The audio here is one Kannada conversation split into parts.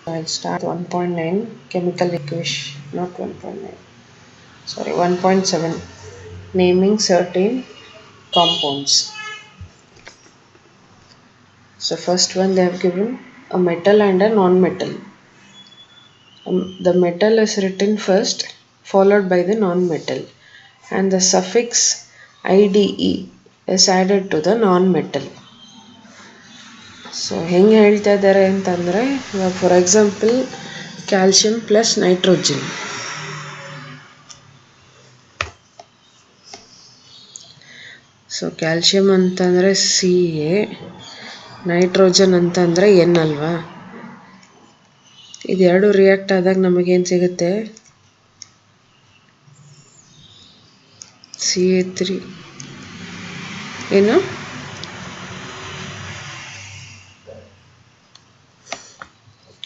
I'll start 1.9 chemical equation, not 1.9, sorry, 1.7, naming certain compounds. So first one they have given a metal and a non-metal. The metal is written first, followed by the non-metal, and the suffix IDE is added to the non-metal. So ಹೆಂಗೆ ಹೇಳ್ತಾ ಇದ್ದಾರೆ ಅಂತಂದರೆ, ಇವಾಗ for example calcium plus nitrogen. So calcium ಅಂತಂದರೆ CA, ನೈಟ್ರೋಜನ್ ಅಂತಂದರೆ N ಅಲ್ವಾ. ಇದೆರಡು ರಿಯಾಕ್ಟ್ ಆದಾಗ ನಮಗೇನು ಸಿಗುತ್ತೆ? CA3 ಏನು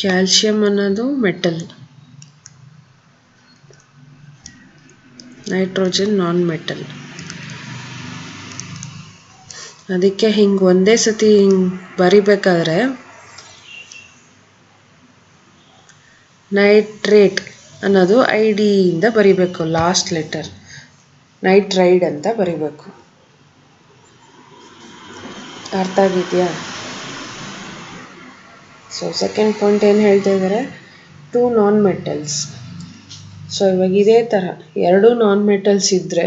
ಕ್ಯಾಲ್ಶಿಯಂ ಅನ್ನೋದು ಮೆಟಲ್, ನೈಟ್ರೋಜನ್ ನಾನ್ ಮೆಟಲ್. ಅದಕ್ಕೆ ಹಿಂಗೆ ಒಂದೇ ಸತಿ ಹಿಂಗೆ ಬರಿಬೇಕಾದ್ರೆ ನೈಟ್ರೇಟ್ ಅನ್ನೋದು IDಯಿಂದ ಬರಿಬೇಕು, ಲಾಸ್ಟ್ ಲೆಟರ್ ನೈಟ್ರೈಡ್ ಅಂತ ಬರಿಬೇಕು. ಅರ್ಥ ಆಗಿದೆಯಾ? ಸೊ ಸೆಕೆಂಡ್ ಪಾಯಿಂಟ್ ಏನು ಹೇಳ್ತಾ ಇದ್ದಾರೆ, 2 ನಾನ್ ಮೆಟಲ್ಸ್. ಸೊ ಇವಾಗ ಇದೇ ಥರ ಎರಡು ನಾನ್ ಮೆಟಲ್ಸ್ ಇದ್ದರೆ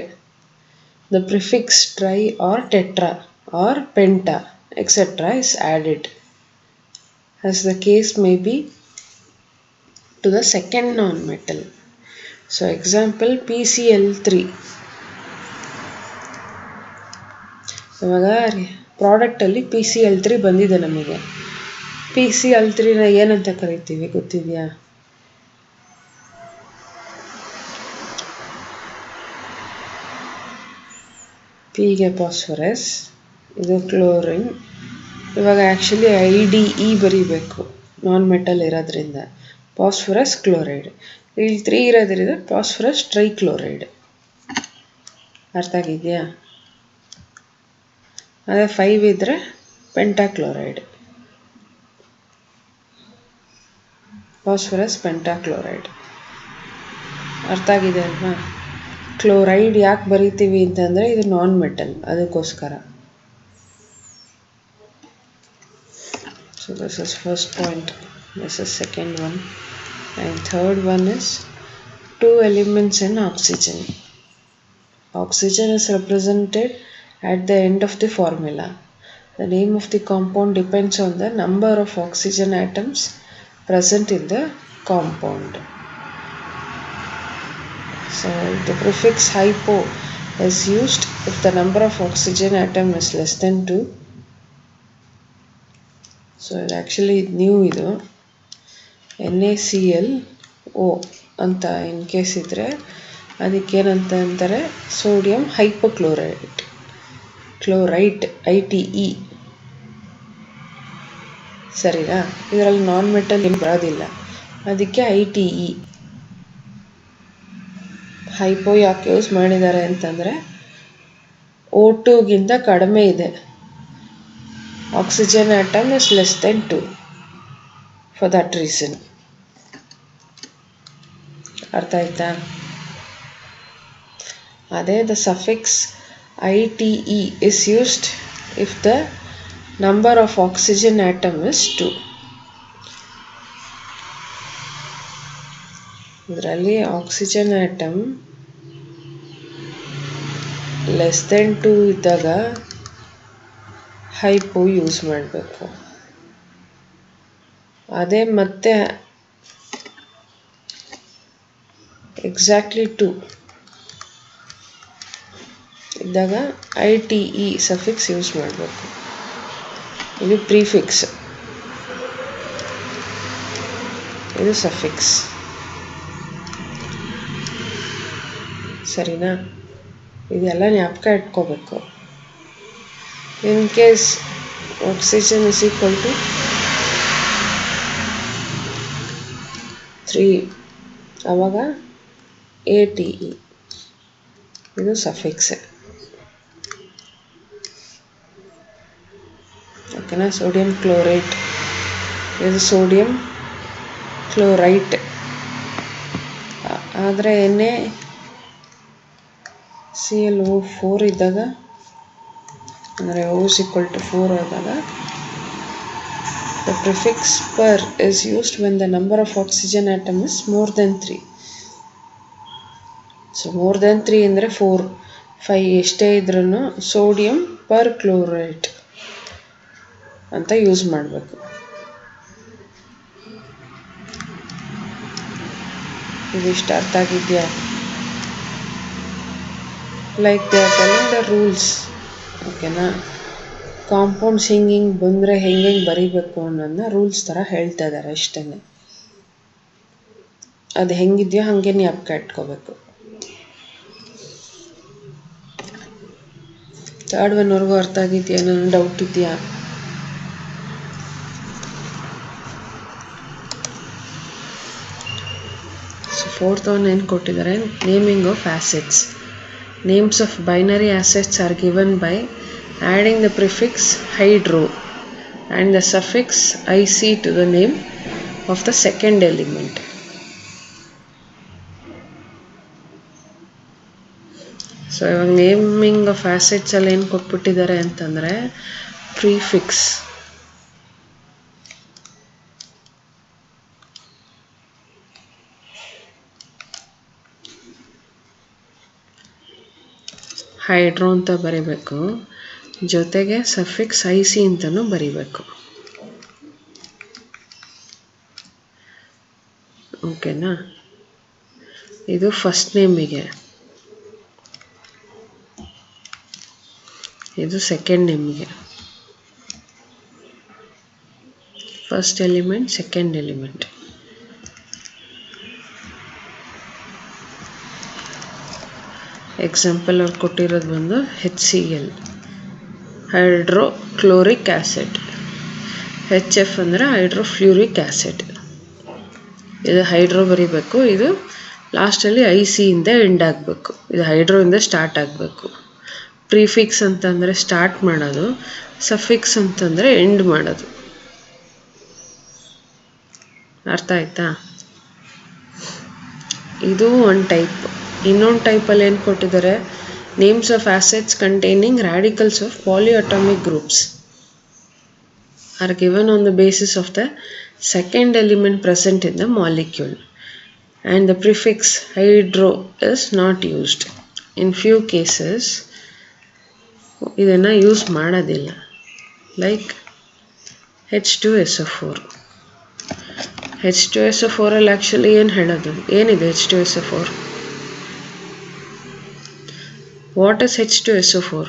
the prefix tri or tetra or penta etcetera is added as the case may be to the second non-metal. So example PCl3. ಇವಾಗ ಪ್ರಾಡಕ್ಟಲ್ಲಿ PCl3 ಬಂದಿದೆ ನಮಗೆ. PCl3ನ ಏನಂತ ಕರಿತೀವಿ ಗೊತ್ತಿದೆಯಾ? ಪಿಗೆ ಫಾಸ್ಫರಸ್, ಇದು ಕ್ಲೋರಿನ್. ಇವಾಗ ಆ್ಯಕ್ಚುಲಿ IDE ಬರೀಬೇಕು ನಾನ್ ಮೆಟಲ್ ಇರೋದ್ರಿಂದ, ಫಾಸ್ಫರಸ್ ಕ್ಲೋರೈಡ್. ಇಲ್ಲಿ 3 ಇರೋದ್ರಿಂದ ಫಾಸ್ಫರಸ್ ಟ್ರೈಕ್ಲೋರೈಡ್. ಅರ್ಥ ಆಗಿದೆಯಾ? ಅದೇ 5 ಇದ್ದರೆ ಪೆಂಟಾಕ್ಲೋರೈಡ್, ಫಾಸ್ಫರಸ್ ಪೆಂಟಾಕ್ಲೋರೈಡ್. ಅರ್ಥ ಆಗಿದೆ ಅಲ್ವಾ? ಕ್ಲೋರೈಡ್ ಯಾಕೆ ಬರಿತೀವಿ ಅಂತಂದರೆ ಇದು ನಾನ್ ಮೆಟಲ್, ಅದಕ್ಕೋಸ್ಕರ. So this is first point, this is second one, and third one is 2 elements in oxygen. Oxygen is represented at the end of the formula. The name of the compound depends on the number of oxygen atoms present in the compound. So the prefix hypo is used if the number of oxygen atom is less than 2. So it actually new ಇದು NaClO ಅಂತ ಇನ್ ಕೇಸ್ ಇದ್ದರೆ ಅದಕ್ಕೇನಂತ ಅಂತಾರೆ, ಸೋಡಿಯಂ ಹೈಪೋಕ್ಲೋರೈಡ್, ಕ್ಲೋರೈಟ್ ITE. ಸರಿನಾ? ಇದರಲ್ಲಿ ನಾನ್ ಮೆಟಲ್ ಏನು ಬರೋದಿಲ್ಲ, ಅದಕ್ಕೆ ITE. ಹೈಪೋ ಯಾಕೆ ಯೂಸ್ ಮಾಡಿದ್ದಾರೆ ಅಂತಂದರೆ O2ಗಿಂತ ಕಡಿಮೆ ಇದೆ, oxygen atom is less than 2, for that reason. ಅರ್ಥ ಆಯ್ತಾ? ಅದೇ the suffix ITE is used if the number of oxygen atom is 2. ಇದರಲ್ಲಿ ಆಕ್ಸಿಜನ್ ಆಟಮ್ ಲೆಸ್ ದೆನ್ 2 ಇದ್ದಾಗ ಹೈಪೋ ಯೂಸ್ ಮಾಡಬೇಕು. ಅದೇ ಮತ್ತೆ ಎಕ್ಸಾಕ್ಟ್ಲಿ 2 ಇದ್ದಾಗ ITE ಸಫಿಕ್ಸ್ ಯೂಸ್ ಮಾಡಬೇಕು. ಇದು ಪ್ರಿಫಿಕ್ಸ್, ಇದು ಸಫಿಕ್ಸ್. ಸರಿನಾ? ಇದೆಲ್ಲ ಜ್ಞಾಪಕ ಇಟ್ಕೋಬೇಕು. In case oxygen is equal to 3 ಆವಾಗ ATE, ಇದು ಸಫಿಕ್ಸ್. ಓಕೆನಾ? ಸೋಡಿಯಂ ಕ್ಲೋರೈಟ್, ಇದು ಸೋಡಿಯಂ ಕ್ಲೋರೈಟ್. ಆದರೆ NaClO4 ಇದ್ದಾಗ, ಅಂದರೆ O = 4 ಆದಾಗ, the prefix per is used when the number of oxygen atom is more than 3. So more than 3 ಅಂದರೆ 4, 5 ಎಷ್ಟೇ ಇದ್ರೂ ಸೋಡಿಯಂ ಪರ್ ಕ್ಲೋರೈಟ್ ಅಂತ ಯೂಸ್ ಮಾಡಬೇಕು. ಇದಿಷ್ಟು ಅರ್ಥ ಆಗಿದೆಯಾ? Like they are telling the rules. ಓಕೆನಾ? ಕಾಂಪೌಂಡ್ಸ್ ಹಿಂಗೆ ಬಂದರೆ ಹೆಂಗೆ ಬರೀಬೇಕು ಅನ್ನೋದನ್ನ ರೂಲ್ಸ್ ಥರ ಹೇಳ್ತಾ ಇದ್ದಾರೆ ಅಷ್ಟೇ. ಅದು ಹೆಂಗಿದೆಯೋ ಹಾಗೆ ಜ್ಞಾಪಕ ಇಟ್ಕೋಬೇಕು. ಥರ್ಡ್ ಒನ್ವರೆಗೂ ಅರ್ಥ ಆಗಿದೆಯಾ? ನನ್ನ ಡೌಟ್ ಇದೆಯಾ? ಸೊ ಫೋರ್ತ್ ಒನ್ ಏನು ಕೊಟ್ಟಿದ್ದಾರೆ? Naming of acids. Names of binary acids are given by adding the prefix hydro and the suffix ic to the name of the second element. So ಇವಾಗ ನೇಮಿಂಗ್ ಆಫ್ ಆಸಿಡ್ಸ್ ಅಲ್ಲಿ ಏನು ಕೊಟ್ಬಿಟ್ಟಿದ್ದಾರೆ ಅಂತಂದರೆ ಪ್ರಿಫಿಕ್ಸ್. ಹೈಡ್ರೋ ಅಂತ ಬರೀಬೇಕು, ಜೊತೆಗೆ ಸಫಿಕ್ಸ್ IC ಅಂತಲೂ ಬರೀಬೇಕು. ಓಕೆನಾ? ಇದು ಫಸ್ಟ್ ನೇಮಿಗೆ, ಇದು ಸೆಕೆಂಡ್ ನೇಮಿಗೆ. First element, second element. Example ಅವ್ರು ಕೊಟ್ಟಿರೋದು ಬಂದು HCl, ಹೈಡ್ರೋಕ್ಲೋರಿಕ್ ಆ್ಯಸಿಡ್. HF ಅಂದರೆ ಹೈಡ್ರೋಫ್ಲೂರಿಕ್ ಆ್ಯಸಿಡ್. ಇದು ಹೈಡ್ರೋ ಬರೀಬೇಕು, ಇದು ಲಾಸ್ಟಲ್ಲಿ IC ಇಂದ ಎಂಡ್ ಆಗಬೇಕು, ಇದು ಹೈಡ್ರೋಯಿಂದ ಸ್ಟಾರ್ಟ್ ಆಗಬೇಕು. ಪ್ರಿಫಿಕ್ಸ್ ಅಂತಂದರೆ ಸ್ಟಾರ್ಟ್ ಮಾಡೋದು, ಸಫಿಕ್ಸ್ ಅಂತಂದರೆ ಎಂಡ್ ಮಾಡೋದು. ಅರ್ಥ ಆಯ್ತಾ? ಇದು ಒಂದು ಟೈಪ್. ಇನ್ನೊಂದು ಟೈಪಲ್ಲಿ ಏನು ಕೊಟ್ಟಿದ್ದಾರೆ? Names of acids containing radicals of polyatomic groups are given on the basis of the second element present in the molecule, and the prefix hydro is not used. In few cases ಇದನ್ನು ಯೂಸ್ ಮಾಡೋದಿಲ್ಲ, ಲೈಕ್ H2SO4. H2SO4 ಅಲ್ಲಿ ಆ್ಯಕ್ಚುಲಿ ಏನು ಹೇಳೋದು? ಏನಿದೆ H2SO4? What is H2SO4?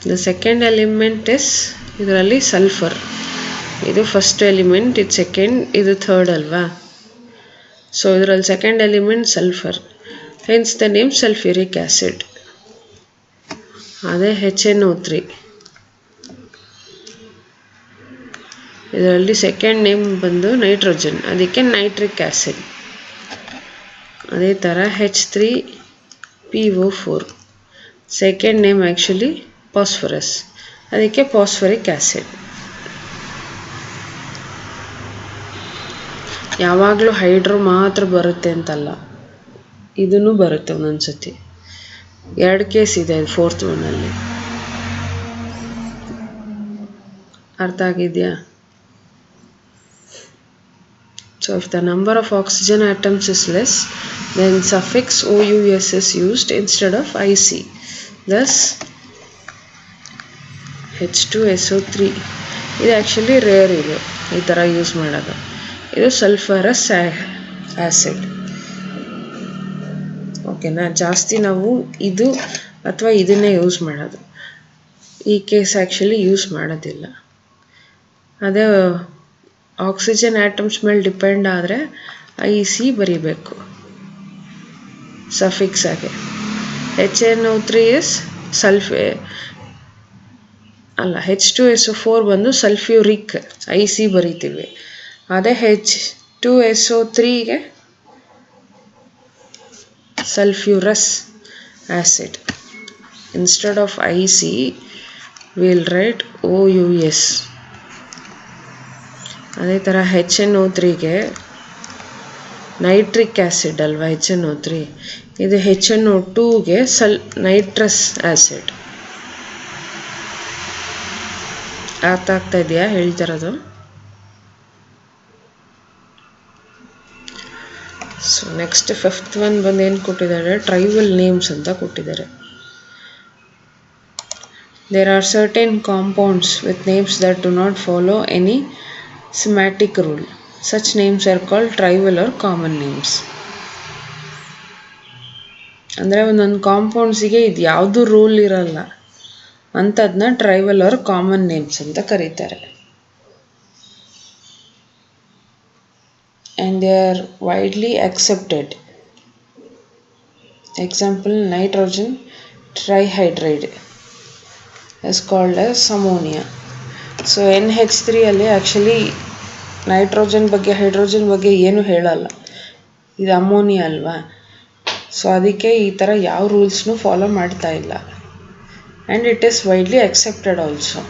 The second element is, ಇದರಲ್ಲಿ ಸಲ್ಫರ್. ಇದು ಫಸ್ಟ್ ಎಲಿಮೆಂಟ್, ಇದು ಸೆಕೆಂಡ್, ಇದು ಥರ್ಡ್ ಅಲ್ವಾ? ಸೊ ಇದರಲ್ಲಿ second element sulphur, hence the name sulphuric acid. ಅದೇ HNO3. ಇದರಲ್ಲಿ ಸೆಕೆಂಡ್ ನೇಮ್ ಬಂದು ನೈಟ್ರೋಜನ್, ಅದಕ್ಕೆ ನೈಟ್ರಿಕ್ ಆ್ಯಸಿಡ್. ಅದೇ ಥರ H3PO4, second name actually phosphorus, ಅದಕ್ಕೆ ಫಾಸ್ಫರಿಕ್ ಆ್ಯಸಿಡ್. ಯಾವಾಗಲೂ ಹೈಡ್ರೋ ಮಾತ್ರ ಬರುತ್ತೆ ಅಂತಲ್ಲ, ಇದೂ ಬರುತ್ತೆ ಒಂದೊಂದು ಸತಿ. ಎರಡು ಕೇಸ್ ಇದೆ ಫೋರ್ತ್ ಒನ್ನಲ್ಲಿ. ಅರ್ಥ ಆಗಿದೆಯಾ? So if the number of oxygen atoms is less, then suffix OUS is used instead of IC. Thus H2SO3 ಇದು ಆ್ಯಕ್ಚುಲಿ ರೇರ್, ಇದು ಈ ಥರ ಯೂಸ್ ಮಾಡೋದು. ಇದು ಸಲ್ಫರಸ್ ಆ್ಯಸಿಡ್. ಓಕೆನಾ? ಜಾಸ್ತಿ ನಾವು ಇದು ಅಥವಾ ಇದನ್ನೇ ಯೂಸ್ ಮಾಡೋದು. ಈ ಕೇಸ್ ಆ್ಯಕ್ಚುಲಿ ಯೂಸ್ ಮಾಡೋದಿಲ್ಲ. ಅದೇ ಆಕ್ಸಿಜನ್ ಆಟಮ್ಸ್ ಮೇಲೆ ಡಿಪೆಂಡ್ ಆದರೆ IC ಬರೀಬೇಕು ಸಫಿಕ್ಸ್ ಆಗಿ. HNO3 ಇಸ್ H2SO4 ಬಂದು ಸಲ್ಫ್ಯೂರಿಕ್, IC ಬರೀತೀವಿ. ಅದೇ H2SO3ಗೆ sulphurous acid. Instead of IC we'll write OUS. ಅದೇ ಥರ HNO3ಗೆ ನೈಟ್ರಿಕ್ ಆ್ಯಸಿಡ್ ಅಲ್ವಾ HNO3, ಇದು HNO2ಗೆ ನೈಟ್ರಸ್ ಆ್ಯಸಿಡ್. ಅರ್ಥ ಆಗ್ತಾ ಇದೆಯಾ ಹೇಳ್ತಿರೋದು? ಸೊ ನೆಕ್ಸ್ಟ್ ಫಿಫ್ತ್ ಒನ್ ಬಂದು ಏನು ಕೊಟ್ಟಿದ್ದಾರೆ, ಟ್ರೈಬಲ್ ನೇಮ್ಸ್ ಅಂತ ಕೊಟ್ಟಿದ್ದಾರೆ. There are certain compounds with names that do not follow any semantic rule. Such names are called tribal or common names. ಅಂದರೆ ಒಂದೊಂದು ಕಾಂಪೌಂಡ್ಸಿಗೆ ಇದು ಯಾವುದು ರೂಲ್ ಇರಲ್ಲ ಅಂಥದನ್ನ ಟ್ರೈಬಲ್ ಆರ್ ಕಾಮನ್ ನೇಮ್ಸ್ ಅಂತ ಕರೀತಾರೆ. And they are widely accepted. Example, nitrogen trihydride is called as ammonia. So NH3 ಅಲ್ಲಿ ಆ್ಯಕ್ಚುಲಿ ನೈಟ್ರೋಜನ್ ಬಗ್ಗೆ ಹೈಡ್ರೋಜನ್ ಬಗ್ಗೆ ಏನು ಹೇಳಲ್ಲ, ಇದು ಅಮೋನಿಯಾ ಅಲ್ವಾ. ಸೊ ಅದಕ್ಕೆ ಈ ಥರ ಯಾವ ರೂಲ್ಸ್ನೂ ಫಾಲೋ ಮಾಡ್ತಾ ಇಲ್ಲ. And it is widely accepted also.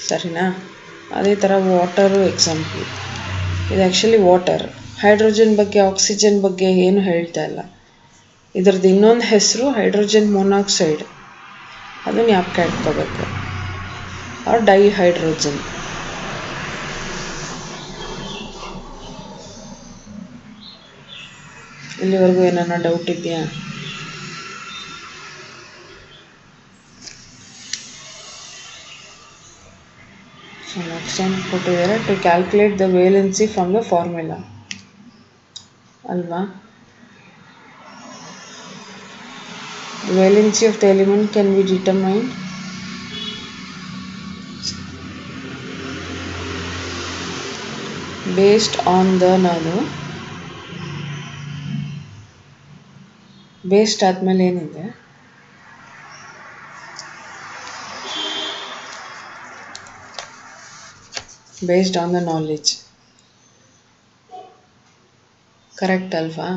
ಸರಿನಾ? ಅದೇ ಥರ ವಾಟರು ಎಕ್ಸಾಂಪಲ್, ಇದು ಆ್ಯಕ್ಚುಲಿ ವಾಟರ್. ಹೈಡ್ರೋಜನ್ ಬಗ್ಗೆ ಆಕ್ಸಿಜನ್ ಬಗ್ಗೆ ಏನು ಹೇಳ್ತಾ ಇಲ್ಲ. ಇದ್ರದ್ದು ಇನ್ನೊಂದು ಹೆಸರು ಹೈಡ್ರೋಜನ್ ಮೊನಾಕ್ಸೈಡ್, ಅದನ್ನು ಜ್ಞಾಪಕ ಇಟ್ಕೋಬೇಕು. Or dihydrogen. ಇಲ್ಲಿವರೆಗೂ ಏನಾರ ಡೌಟ್ ಇದೆಯಾ? ಸೊ ನೆಕ್ಸ್ಟ್ ಏನು ಕೊಟ್ಟಿದ್ದಾರೆ, to calculate the valency from the formula ಅಲ್ವಾ. The valency of the element can be determined based on the based ಆದಮೇಲೆ ಏನಿದೆ, based on the knowledge. Correct ಅಲ್ವಾ?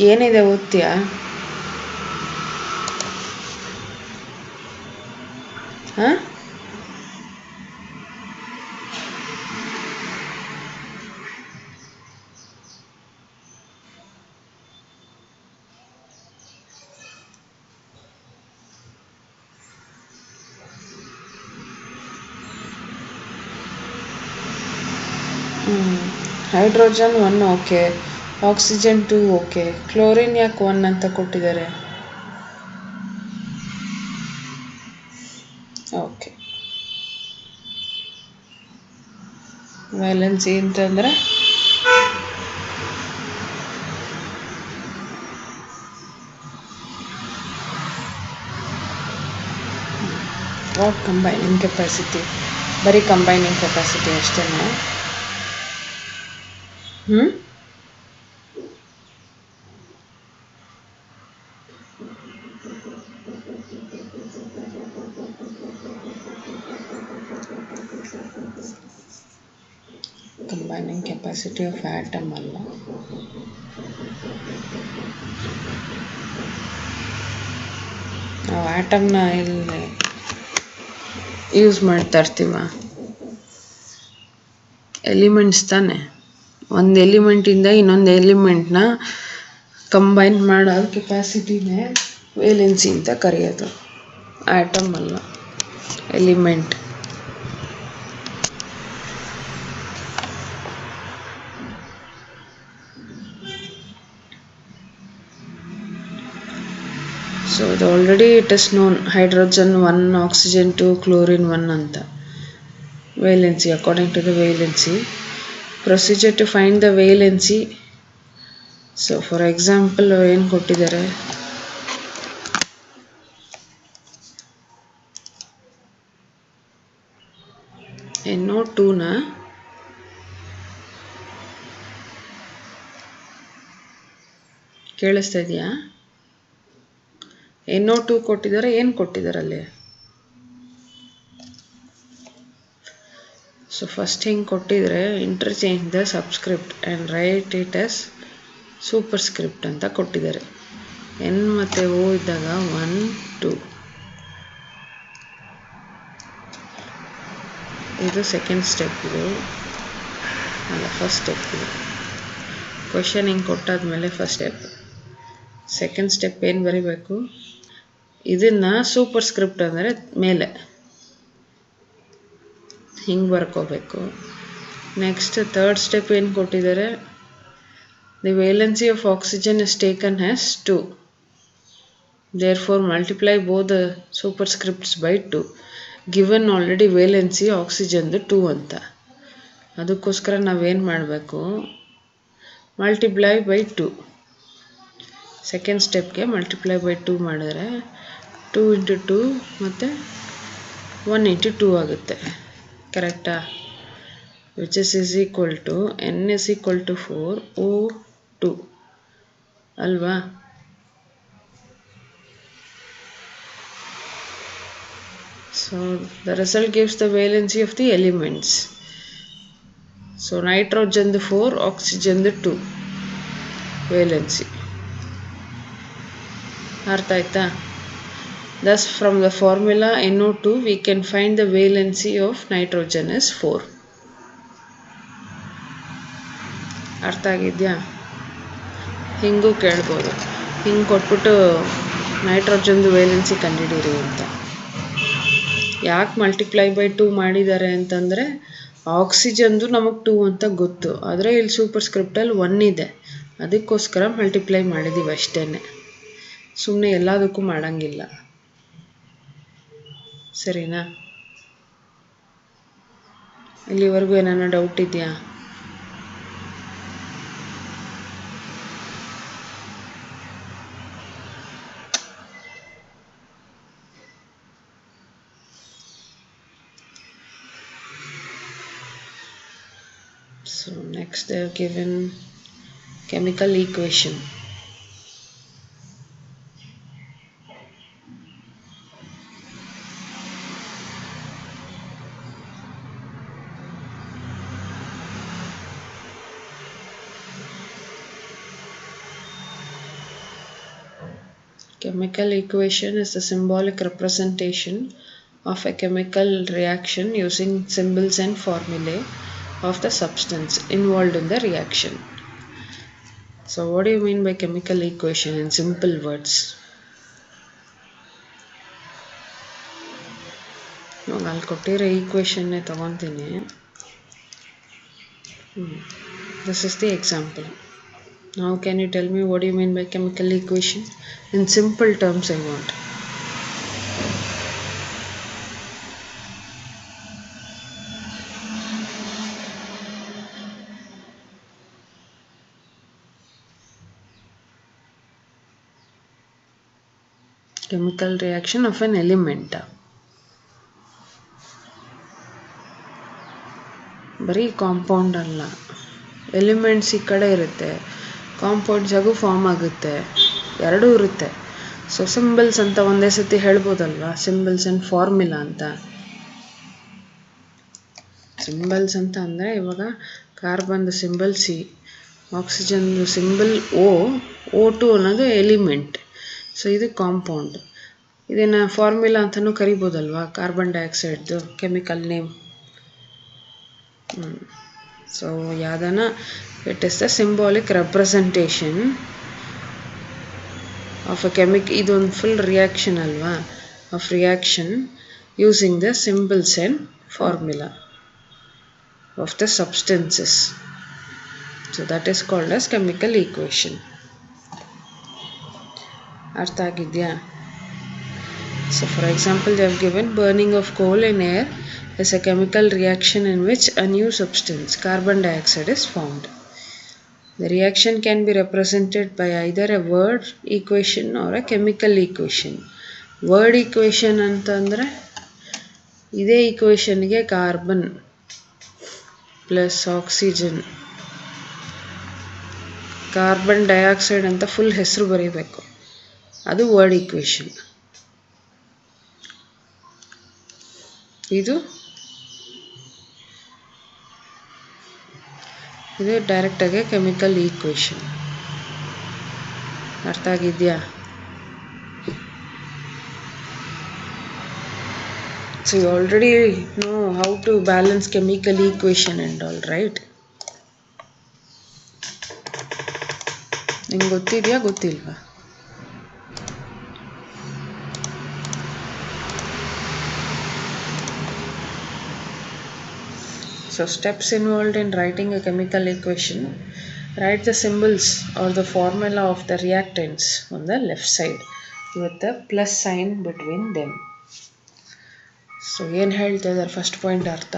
ಏನಿದೆ ಓದ್ತೀಯಾ? ಹಾಂ, hydrogen 1 okay, oxygen 2 okay, chlorine ಯಾಕೆ 1 ಅಂತ ಕೊಟ್ಟಿದ್ದಾರೆ? ಓಕೆ, ವ್ಯಾಲೆನ್ಸಿ ಅಂತಂದರೆ ವಾಟ್ ಕಂಬೈನಿಂಗ್ ಕೆಪಾಸಿಟಿ, ಬರೀ ಕಂಬೈನಿಂಗ್ ಕೆಪಾಸಿಟಿ ಅಷ್ಟೇನಾ? ಕಂಬೈನಿಂಗ್ ಕೆಪಾಸಿಟಿ ಆಫ್ ಆಟಮ್ ಅಲ್ಲ. ನಾವು ಆಟಮ್ನ ಇಲ್ಲಿ ಯೂಸ್ ಮಾಡ್ತಾ ಇರ್ತೀವ, ಎಲಿಮೆಂಟ್ಸ್ ತಾನೆ. ಒಂದು ಎಲಿಮೆಂಟಿಂದ ಇನ್ನೊಂದು ಎಲಿಮೆಂಟ್ನ ಕಂಬೈನ್ ಮಾಡೋದು ಕೆಪಾಸಿಟಿನೇ ವೇಲೆನ್ಸಿ ಅಂತ ಕರೆಯೋದು. ಆಟಮ್ ಅಲ್ಲ, ಎಲಿಮೆಂಟ್. ಸೊ ಇದು already it is known, hydrogen 1, oxygen 2, chlorine 1 ಅಂತ. Valency according to the valency. Procedure to find the valency. So for example ಏನು ಕೊಟ್ಟಿದ್ದಾರೆ, NO2ನ ಕೇಳಿಸ್ತಾ ಇದೆಯಾ? NO2 ಕೊಟ್ಟಿದ್ದಾರೆ, ಏನು ಕೊಟ್ಟಿದ್ದಾರೆ ಅಲ್ಲಿ? ಸೊ ಫಸ್ಟ್ ಹಿಂಗೆ ಕೊಟ್ಟಿದ್ರೆ interchange the subscript and right it yes super script ಅಂತ ಕೊಟ್ಟಿದ್ದಾರೆ. ಎನ್ ಮತ್ತು ಓ ಇದ್ದಾಗ 1 2. ಇದು ಸೆಕೆಂಡ್ ಸ್ಟೆಪ್, ಇದು ಅಲ್ಲ ಫಸ್ಟ್ ಸ್ಟೆಪ್. ಇದು ಕ್ವೆಶನ್ ಹಿಂಗೆ ಕೊಟ್ಟಾದ್ಮೇಲೆ ಫಸ್ಟ್ ಸ್ಟೆಪ್. ಸೆಕೆಂಡ್ ಸ್ಟೆಪ್ ಏನು ಬರೀಬೇಕು, ಇದನ್ನು ಸೂಪರ್ ಸ್ಕ್ರಿಪ್ಟ್ ಅಂದರೆ ಮೇಲೆ ಹಿಂಗೆ ಬರ್ಕೋಬೇಕು. ನೆಕ್ಸ್ಟ್ ಥರ್ಡ್ ಸ್ಟೆಪ್ ಏನು ಕೊಟ್ಟಿದ್ದಾರೆ, the valency of oxygen is taken as 2. therefore multiply both the superscripts by 2. given already valency ಆಕ್ಸಿಜನ್ದು 2 ಅಂತ. ಅದಕ್ಕೋಸ್ಕರ ನಾವೇನು ಮಾಡಬೇಕು, ಮಲ್ಟಿಪ್ಲೈ ಬೈ 2. ಸೆಕೆಂಡ್ ಸ್ಟೆಪ್ಗೆ ಮಲ್ಟಿಪ್ಲೈ ಬೈ 2 ಮಾಡಿದ್ರೆ 2 × 2 ಮತ್ತು 1 × 2 ಆಗುತ್ತೆ. ಕರೆಕ್ಟಾ? Which is equal to n is equal to 4 O2 ಅಲ್ವಾ? So the result gives the valency of the elements. So nitrogen 4, oxygen 2 valency. ಅರ್ಥ ಆಯ್ತಾ? Thus from the formula NO2 we can find the valency of nitrogen is 4. ಅರ್ಥ ಆಗಿದೆಯಾ? ಹಿಂಗೂ ಕೇಳ್ಬೋದು, ಹಿಂಗೆ ಕೊಟ್ಬಿಟ್ಟು ನೈಟ್ರೋಜನ್ದು ವೇಲೆನ್ಸಿ ಕಂಡುಹಿಡೀರಿ ಅಂತ. ಯಾಕೆ ಮಲ್ಟಿಪ್ಲೈ ಬೈ 2 ಮಾಡಿದ್ದಾರೆ ಅಂತಂದರೆ ಆಕ್ಸಿಜನ್ದು ನಮಗೆ 2 ಅಂತ ಗೊತ್ತು, ಆದರೆ ಇಲ್ಲಿ ಸೂಪರ್ ಸ್ಕ್ರಿಪ್ಟಲ್ಲಿ 1 ಇದೆ, ಅದಕ್ಕೋಸ್ಕರ ಮಲ್ಟಿಪ್ಲೈ ಮಾಡಿದ್ದೀವಿ ಅಷ್ಟೇ. ಸುಮ್ಮನೆ ಎಲ್ಲದಕ್ಕೂ ಮಾಡೋಂಗಿಲ್ಲ. ಸರಿನಾ? ಇಲ್ಲಿವರೆಗೂ ಏನಾನ ಡೌಟ್ ಇದೆಯಾ? So next they have given chemical equation. Chemical equation is the symbolic representation of a chemical reaction using symbols and formulae of the substance involved in the reaction. So what do you mean by chemical equation in simple words? ನಾನು ಕೊಟ್ಟಿರೋ ಈಕ್ವೇಷನ್ನೇ ತಗೊತೀನಿ. This is the example. Now can you tell me what do you mean by chemical equation? In simple terms I want. Chemical reaction of an element. ಬರೀ ಕಾಂಪೌಂಡ್ ಅಲ್ಲ, ಎಲಿಮೆಂಟ್ಸ್ ಈ ಕಡೆ ಇರುತ್ತೆ, ಕಾಂಪೌಂಡ್ಸ್ ಆಗು ಫಾರ್ಮ್ ಆಗುತ್ತೆ, ಎರಡೂ ಇರುತ್ತೆ. ಸೊ ಸಿಂಬಲ್ಸ್ ಅಂತ ಒಂದೇ ಸತಿ ಹೇಳ್ಬೋದಲ್ವಾ, ಸಿಂಬಲ್ಸ್ ಆ್ಯಂಡ್ ಫಾರ್ಮುಲಾ ಅಂತ. ಸಿಂಬಲ್ಸ್ ಅಂತ ಅಂದರೆ ಇವಾಗ ಕಾರ್ಬನ್ದು ಸಿಂಬಲ್ ಸಿ, ಆಕ್ಸಿಜನ್ದು ಸಿಂಬಲ್ O2 ಅನ್ನೋದು ಎಲಿಮೆಂಟ್. ಸೊ ಇದು ಕಾಂಪೌಂಡ್. ಇದನ್ನು ಫಾರ್ಮುಲಾ ಅಂತಲೂ ಕರಿಬೋದಲ್ವಾ, ಕಾರ್ಬನ್ ಡೈಆಕ್ಸೈಡ್ದು ಕೆಮಿಕಲ್ ನೇಮ್. ಸೊ ಯಾವುದನ್ನ it is the symbolic representation of a ಇದೊಂದು ಫುಲ್ ರಿಯಾಕ್ಷನ್ ಅಲ್ವಾ, of reaction using the symbols and formula of the substances. So that is called as chemical equation. ಅರ್ಥ ಆಗಿದೆಯಾ? So for example they have given burning of coal in air is a chemical reaction in which a new substance, carbon dioxide, is formed. The reaction can be represented by either a word equation or a chemical equation. Word equation ಅಂತಂದರೆ ಇದೇ ಈಕ್ವೇಷನ್ಗೆ carbon plus oxygen, carbon dioxide ಅಂತ ಫುಲ್ ಹೆಸರು ಬರೀಬೇಕು, ಅದು ವರ್ಡ್ ಈಕ್ವೇಷನ್. ಇದು ಡೈರೆಕ್ಟಾಗಿ ಕೆಮಿಕಲ್ ಈಕ್ವೇಷನ್. ಅರ್ಥ ಆಗಿದೆಯಾ? So you already know how to balance chemical equation and all, right? ನಿಂಗೆ ಗೊತ್ತಿದೆಯಾ ಗೊತ್ತಿಲ್ವಾ? So steps involved in writing a chemical equation. Write the symbols or the formula of the reactants on the left side with the plus sign between them. So ಏನು ಹೇಳ್ತಾ ಇದ್ದಾರೆ ಫಸ್ಟ್ ಪಾಯಿಂಟ್ ಅರ್ಥ?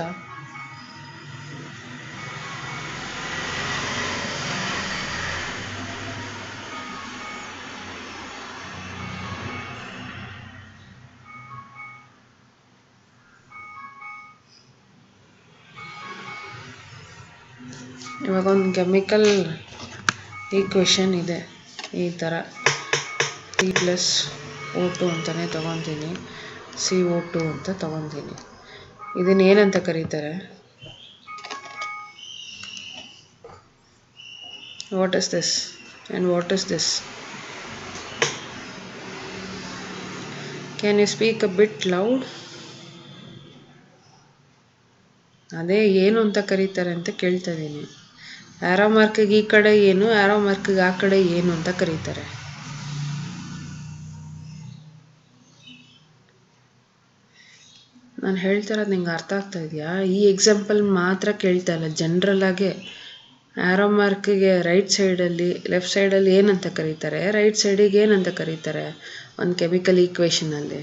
ಇವಾಗ ಒಂದು ಕೆಮಿಕಲ್ ಈಕ್ವೇಷನ್ ಇದೆ ಈ ಥರ, C+O2 ಅಂತಲೇ ತೊಗೊತೀನಿ, CO2 ಅಂತ ತೊಗೊತೀನಿ. ಇದನ್ನು ಏನಂತ ಕರೀತಾರೆ? What is this and what is this? Can you speak a bit loud? ಅದೇ ಏನು ಅಂತ ಕರೀತಾರೆ ಅಂತ ಕೇಳ್ತಾ ಇದ್ದೀನಿ. ಆರೋ ಮಾರ್ಕಿಗೆ ಈ ಕಡೆ ಏನು, ಆರೋ ಮಾರ್ಕಿಗೆ ಆ ಕಡೆ ಏನು ಅಂತ ಕರೀತಾರೆ. ನಾನು ಹೇಳ್ತಾ ಇರೋದು ನಿಂಗೆ ಅರ್ಥ ಆಗ್ತಾ ಇದೆಯಾ? ಈ ಎಕ್ಸಾಂಪಲ್ ಮಾತ್ರ ಕೇಳ್ತಾ ಇಲ್ಲ, ಜನರಲ್ ಆಗಿ ಆರೋ ಮಾರ್ಕಿಗೆ ರೈಟ್ ಸೈಡಲ್ಲಿ ಲೆಫ್ಟ್ ಸೈಡಲ್ಲಿ ಏನಂತ ಕರೀತಾರೆ, ರೈಟ್ ಸೈಡಿಗೆ ಏನಂತ ಕರೀತಾರೆ ಒಂದು ಕೆಮಿಕಲ್ ಈಕ್ವೇಷನಲ್ಲಿ?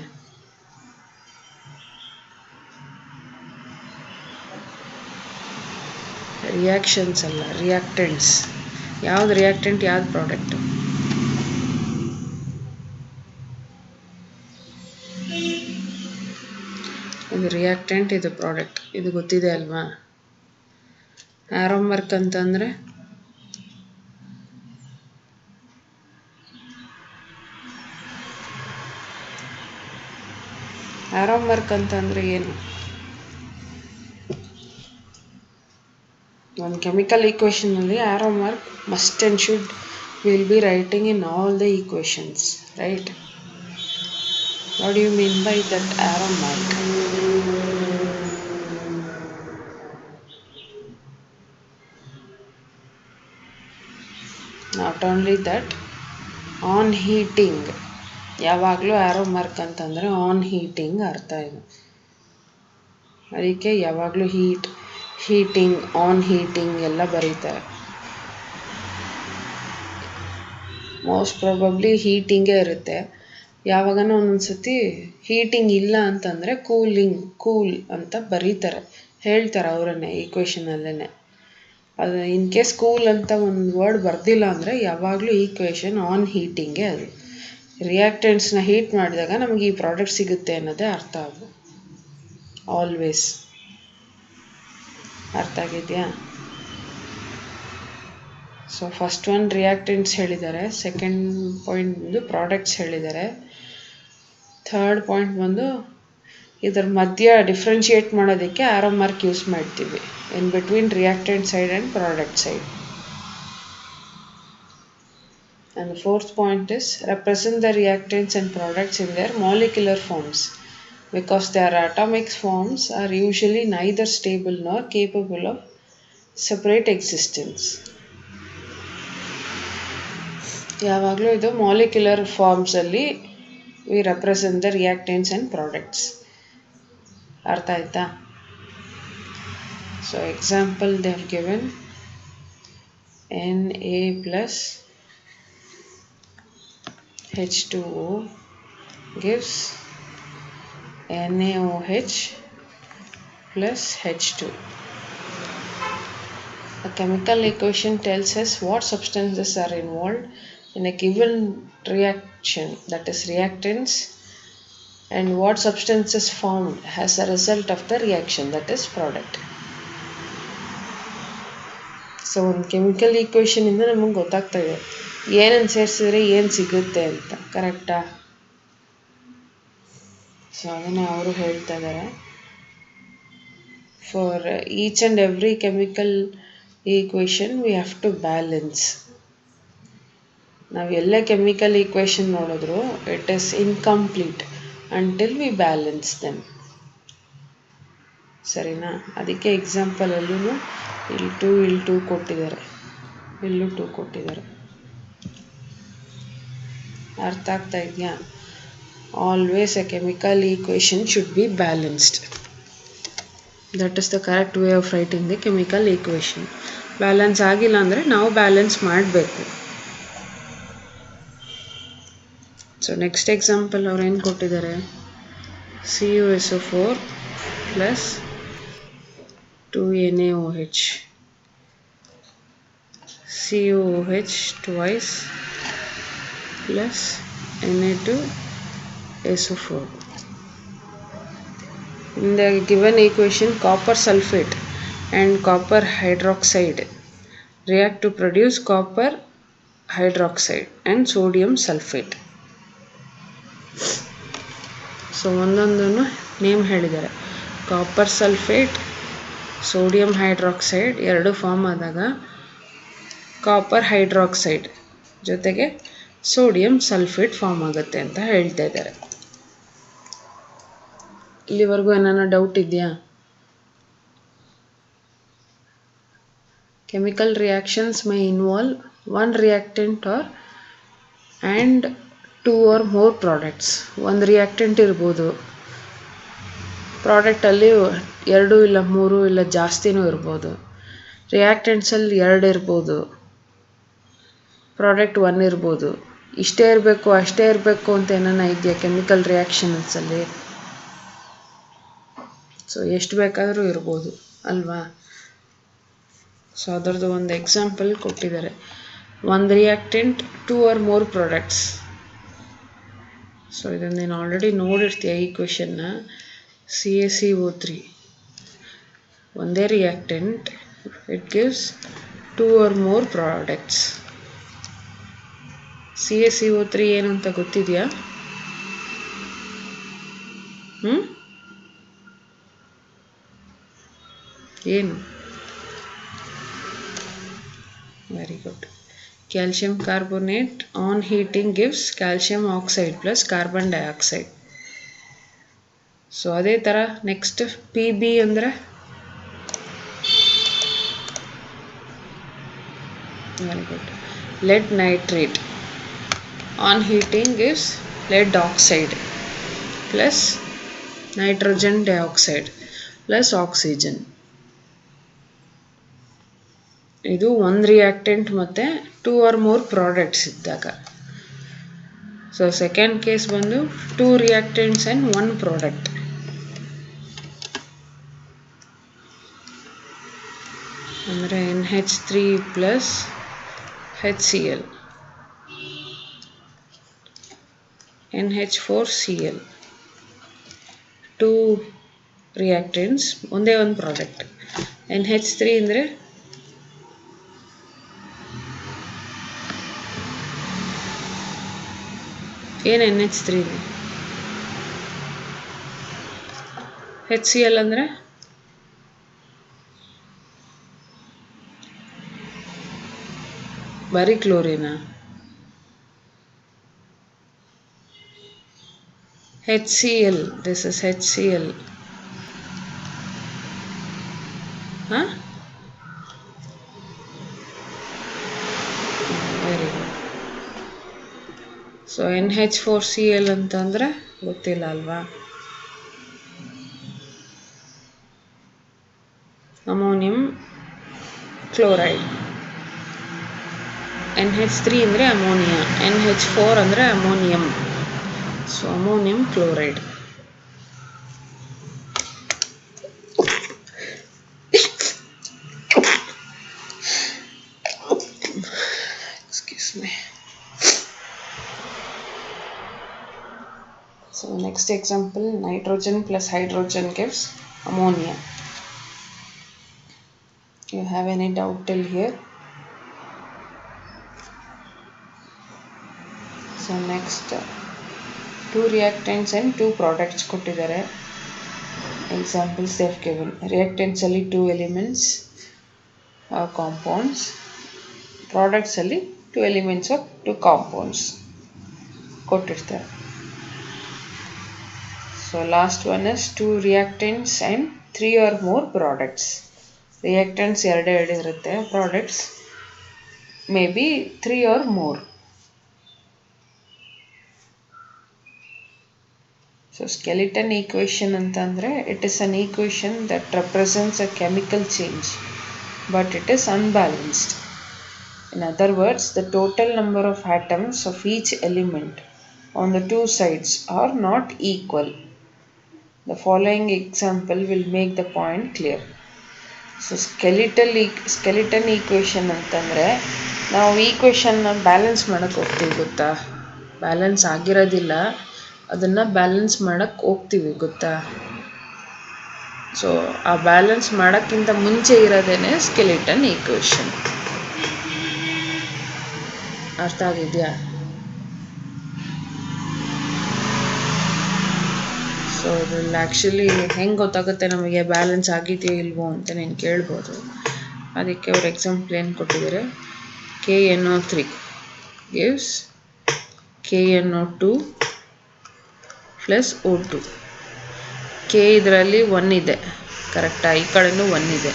ರಿಯಾಕ್ಷನ್ಸ್ ಅಲ್ಲ, ರಿಯಾಕ್ಟೆಂಟ್ಸ್. ಯಾವ್ದು ರಿಯಾಕ್ಟೆಂಟ್, ಯಾವ್ದು ಪ್ರಾಡಕ್ಟ್? ಇದು ರಿಯಾಕ್ಟೆಂಟ್, ಇದು ಪ್ರಾಡಕ್ಟ್. ಇದು ಗೊತ್ತಿದೆ ಅಲ್ವಾ? ಆರೋ ಮಾರ್ಕ್ ಅಂತಂದರೆ ಆರೋ ಮಾರ್ಕ್ ಅಂತಂದರೆ ಏನು? ಒಂದು ಕೆಮಿಕಲ್ ಈಕ್ವೇಷನಲ್ಲಿ arrow mark must and should will be writing in all the equations, right? What do you mean by that arrow mark? Not only that, on heating. ಯಾವಾಗಲೂ ಆರೋ ಮಾರ್ಕ್ ಅಂತಂದರೆ ಆನ್ ಹೀಟಿಂಗ್ ಅರ್ಥ ಇದು. ಅದಕ್ಕೆ ಯಾವಾಗಲೂ ಹೀಟಿಂಗ್, ಆನ್ ಹೀಟಿಂಗ್ ಎಲ್ಲ ಬರೀತಾರೆ. ಮೋಸ್ಟ್ ಪ್ರಾಬಬ್ಲಿ ಹೀಟಿಂಗೇ ಇರುತ್ತೆ. ಯಾವಾಗನೂ ಒಂದೊಂದು ಸತಿ ಹೀಟಿಂಗ್ ಇಲ್ಲ ಅಂತಂದರೆ ಕೂಲ್ ಅಂತ ಬರೀತಾರೆ, ಹೇಳ್ತಾರೆ ಅವರನ್ನೇ ಈಕ್ವೇಷನಲ್ಲೇ. ಅದು ಇನ್ ಕೇಸ್ ಕೂಲ್ ಅಂತ ಒಂದು ವರ್ಡ್ ಬರ್ದಿಲ್ಲ ಅಂದರೆ ಯಾವಾಗಲೂ ಈಕ್ವೇಷನ್ ಆನ್ ಹೀಟಿಂಗೇ. ಅದು ರಿಯಾಕ್ಟೆಂಟ್ಸ್ನ ಹೀಟ್ ಮಾಡಿದಾಗ ನಮಗೆ ಈ ಪ್ರಾಡಕ್ಟ್ ಸಿಗುತ್ತೆ ಅನ್ನೋದೇ ಅರ್ಥ. ಅದು ಆಲ್ವೇಸ್. ಅರ್ಥ ಆಗಿದೆಯಾ? ಸೊ ಫಸ್ಟ್ ಒನ್ ರಿಯಾಕ್ಟೆಂಟ್ಸ್ ಹೇಳಿದ್ದಾರೆ, ಸೆಕೆಂಡ್ ಪಾಯಿಂಟ್ ಬಂದು ಪ್ರಾಡಕ್ಟ್ಸ್ ಹೇಳಿದ್ದಾರೆ, ಥರ್ಡ್ ಪಾಯಿಂಟ್ ಬಂದು ಇದರ ಮಧ್ಯ ಡಿಫ್ರೆನ್ಷಿಯೇಟ್ ಮಾಡೋದಕ್ಕೆ ಆರೋ ಮಾರ್ಕ್ ಯೂಸ್ ಮಾಡ್ತೀವಿ in between reactant side and product side. And the fourth point is represent the reactants and products in their molecular forms because their atomic forms are usually neither stable nor capable of separate existence. ಯಾವಾಗಲೂ ಇದು ಮಾಲಿಕ್ಯುಲರ್ ಫಾರ್ಮ್ಸಲ್ಲಿ we represent the reactants and products. ಅರ್ಥ ಆಯ್ತಾ? So example they have given Na+ H2O gives NaOH plus H2. A chemical equation tells us what substances are involved in a given reaction, that is reactants, and what substances formed as a result of the reaction, that is product. So ಒಂದು ಕೆಮಿಕಲ್ ಈಕ್ವೇಷನಿಂದ ನಮಗೆ ಗೊತ್ತಾಗ್ತಾ ಇದೆ ಏನನ್ನು ಸೇರಿಸಿದ್ರೆ ಏನು ಸಿಗುತ್ತೆ ಅಂತ, ಕರೆಕ್ಟಾ? ಸೊ ಅದನ್ನೇ ಅವರು ಹೇಳ್ತಾ ಇದ್ದಾರೆ. For each and every chemical equation we have to balance. ನಾವು ಎಲ್ಲೇ ಕೆಮಿಕಲ್ ಈಕ್ವೇಷನ್ ನೋಡಿದ್ರು it is incomplete until we balance them. ಸರಿನಾ? ಅದಕ್ಕೆ ಎಕ್ಸಾಂಪಲಲ್ಲೂ ಇಲ್ಲಿ 2 ಕೊಟ್ಟಿದ್ದಾರೆ, ಇಲ್ಲೂ 2 ಕೊಟ್ಟಿದ್ದಾರೆ. ಅರ್ಥ ಆಗ್ತಾ ಇದೆಯಾ? Always A chemical equation should be balanced. That is the correct way of writing the chemical equation. Balance ಆಗಿಲ್ಲ ಅಂದರೆ ನಾವು ಬ್ಯಾಲೆನ್ಸ್ ಮಾಡಬೇಕು. ಸೊ ನೆಕ್ಸ್ಟ್ ಎಕ್ಸಾಂಪಲ್ ಅವ್ರು ಏನು ಕೊಟ್ಟಿದ್ದಾರೆ? CuSO4 plus 2NaOH, CuOH twice plus Na2SO4. In the given equation, copper sulfate and copper hydroxide react to produce copper hydroxide and sodium sulfate. So ಒಂದೊಂದನ್ನು ನೇಮ್ ಹೇಳಿದ್ದಾರೆ. ಕಾಪರ್ ಸಲ್ಫೇಟ್, ಸೋಡಿಯಂ ಹೈಡ್ರಾಕ್ಸೈಡ್ ಎರಡು ಫಾರ್ಮ್ ಆದಾಗ ಕಾಪರ್ ಹೈಡ್ರಾಕ್ಸೈಡ್ ಜೊತೆಗೆ ಸೋಡಿಯಂ ಸಲ್ಫೇಟ್ ಫಾರ್ಮ್ ಆಗುತ್ತೆ ಅಂತ ಹೇಳ್ತಾ ಇದ್ದಾರೆ. ಇಲ್ಲಿವರೆಗೂ ಏನಾನ ಡೌಟ್ ಇದೆಯಾ? Chemical reactions may involve one reactant and 2 or more products. ಒಂದು ರಿಯಾಕ್ಟೆಂಟ್ ಇರ್ಬೋದು, ಪ್ರಾಡಕ್ಟಲ್ಲಿ 2 ಇಲ್ಲ 3 ಇಲ್ಲ ಜಾಸ್ತಿನೂ ಇರ್ಬೋದು. ರಿಯಾಕ್ಟೆಂಟ್ಸಲ್ಲಿ 2 ಇರ್ಬೋದು, ಪ್ರಾಡಕ್ಟ್ 1 ಇರ್ಬೋದು. ಇಷ್ಟೇ ಇರಬೇಕು ಅಷ್ಟೇ ಇರಬೇಕು ಅಂತ ಏನಾನ ಇದೆಯಾ ಕೆಮಿಕಲ್ ರಿಯಾಕ್ಷನ್ಸಲ್ಲಿ? ಸೊ ಎಷ್ಟು ಬೇಕಾದರೂ ಇರ್ಬೋದು ಅಲ್ವಾ? ಸೊ ಅದರದ್ದು ಒಂದು ಎಕ್ಸಾಂಪಲ್ ಕೊಟ್ಟಿದ್ದಾರೆ. ಒಂದು reactant 2 or more products. So ಇದನ್ನು ನೀನು ಆಲ್ರೆಡಿ ನೋಡಿರ್ತೀಯ ಈ ಕ್ವೆಶನ್ನ. CaCO3 ಒಂದೇ reactant, it gives 2 or more products. CaCO3 ಏನು ಅಂತ ಗೊತ್ತಿದೆಯಾ? ಏನು? Very good. Calcium carbonate on heating gives calcium oxide plus carbon dioxide. So ಅದೇ ಥರ ನೆಕ್ಸ್ಟ್ PB ಅಂದರೆ very good. lead nitrate on heating gives lead oxide plus nitrogen dioxide plus oxygen. ಇದು ಒಂದು ರಿಯಾಕ್ಟೆಂಟ್ ಮತ್ತು 2 or more ಪ್ರಾಡಕ್ಟ್ಸ್ ಇದ್ದಾಗ. ಸೊ ಸೆಕೆಂಡ್ ಕೇಸ್ ಬಂದು 2 ರಿಯಾಕ್ಟೆಂಟ್ಸ್ ಆ್ಯಂಡ್ 1 ಪ್ರಾಡಕ್ಟ್. ಅಂದರೆ NH3 plus HCl, NH4Cl, 2 reactants, ಒಂದೇ ಒಂದು ಪ್ರಾಡಕ್ಟ್. NH3 ಅಂದರೆ ಏನು? NH3 ಇದೆ. HCl ಅಂದರೆ ಬರೀ ಕ್ಲೋರಿನಾ? HCl, this is HCl. ಹಾಂ, ವೆರಿ ಗುಡ್. ಸೊ NH4Cl ಅಂತಂದರೆ ಗೊತ್ತಿಲ್ಲ ಅಲ್ವಾ? Ammonium chloride. NH3 ಅಂದರೆ ಅಮೋನಿಯಾ, NH4 ಅಂದರೆ ammonium. So ammonium chloride. Excuse me. So next example, nitrogen plus hydrogen gives ammonia. You have any doubt till here? So next, 2 reactants and 2 products kottidare. Examples they have given. Reactants alli 2 elements compounds, products alli 2 elements of 2 compounds ಕೊಟ್ಟಿರ್ತಾರೆ. So last one is 2 reactants and 3 or more products. Reactants ಎರಡು ಇರುತ್ತೆ, products maybe 3 or more. So skeleton equation ಅಂತಂದ್ರೆ it is an equation that represents a chemical change but it is unbalanced. In other words, the total number of atoms of each element on the two sides are not equal. The following example will make the point clear. So skeleton equation ಅಂತಂದ್ರೆ ನಾವು ಈಕ್ವೇಷನ್ ಬ್ಯಾಲೆನ್ಸ್ ಮಾಡಕ್ಕೆ ಹೋಗ್ತೀವಿ ಗೊತ್ತಾ, ಬ್ಯಾಲೆನ್ಸ್ ಆಗಿರೋದಿಲ್ಲ ಅದನ್ನು ಬ್ಯಾಲೆನ್ಸ್ ಮಾಡಕ್ಕೆ ಹೋಗ್ತೀವಿ ಗೊತ್ತಾ. ಸೊ ಆ ಬ್ಯಾಲೆನ್ಸ್ ಮಾಡೋಕ್ಕಿಂತ ಮುಂಚೆ ಇರೋದೇನೆ ಸ್ಕೆಲಿಟನ್ ಈಕ್ವೇಷನ್. ಅರ್ಥ ಆಗಿದೆಯಾ? ಸೊ ಇದ್ರಲ್ಲಿ ಆ್ಯಕ್ಚುಲಿ ಹೆಂಗೆ ಗೊತ್ತಾಗುತ್ತೆ ನಮಗೆ ಬ್ಯಾಲೆನ್ಸ್ ಆಗಿದೆಯೋ ಇಲ್ವೋ ಅಂತ ನೀನು ಕೇಳ್ಬೋದು. ಅದಕ್ಕೆ ಅವ್ರು ಎಕ್ಸಾಂಪಲ್ ಏನು ಕೊಟ್ಟಿದ್ದಾರೆ, KNO3 gives KNO2 plus O2. K ಇದರಲ್ಲಿ 1 ಇದೆ ಕರೆಕ್ಟಾ, ಈ ಕಡೆನೂ 1 ಇದೆ,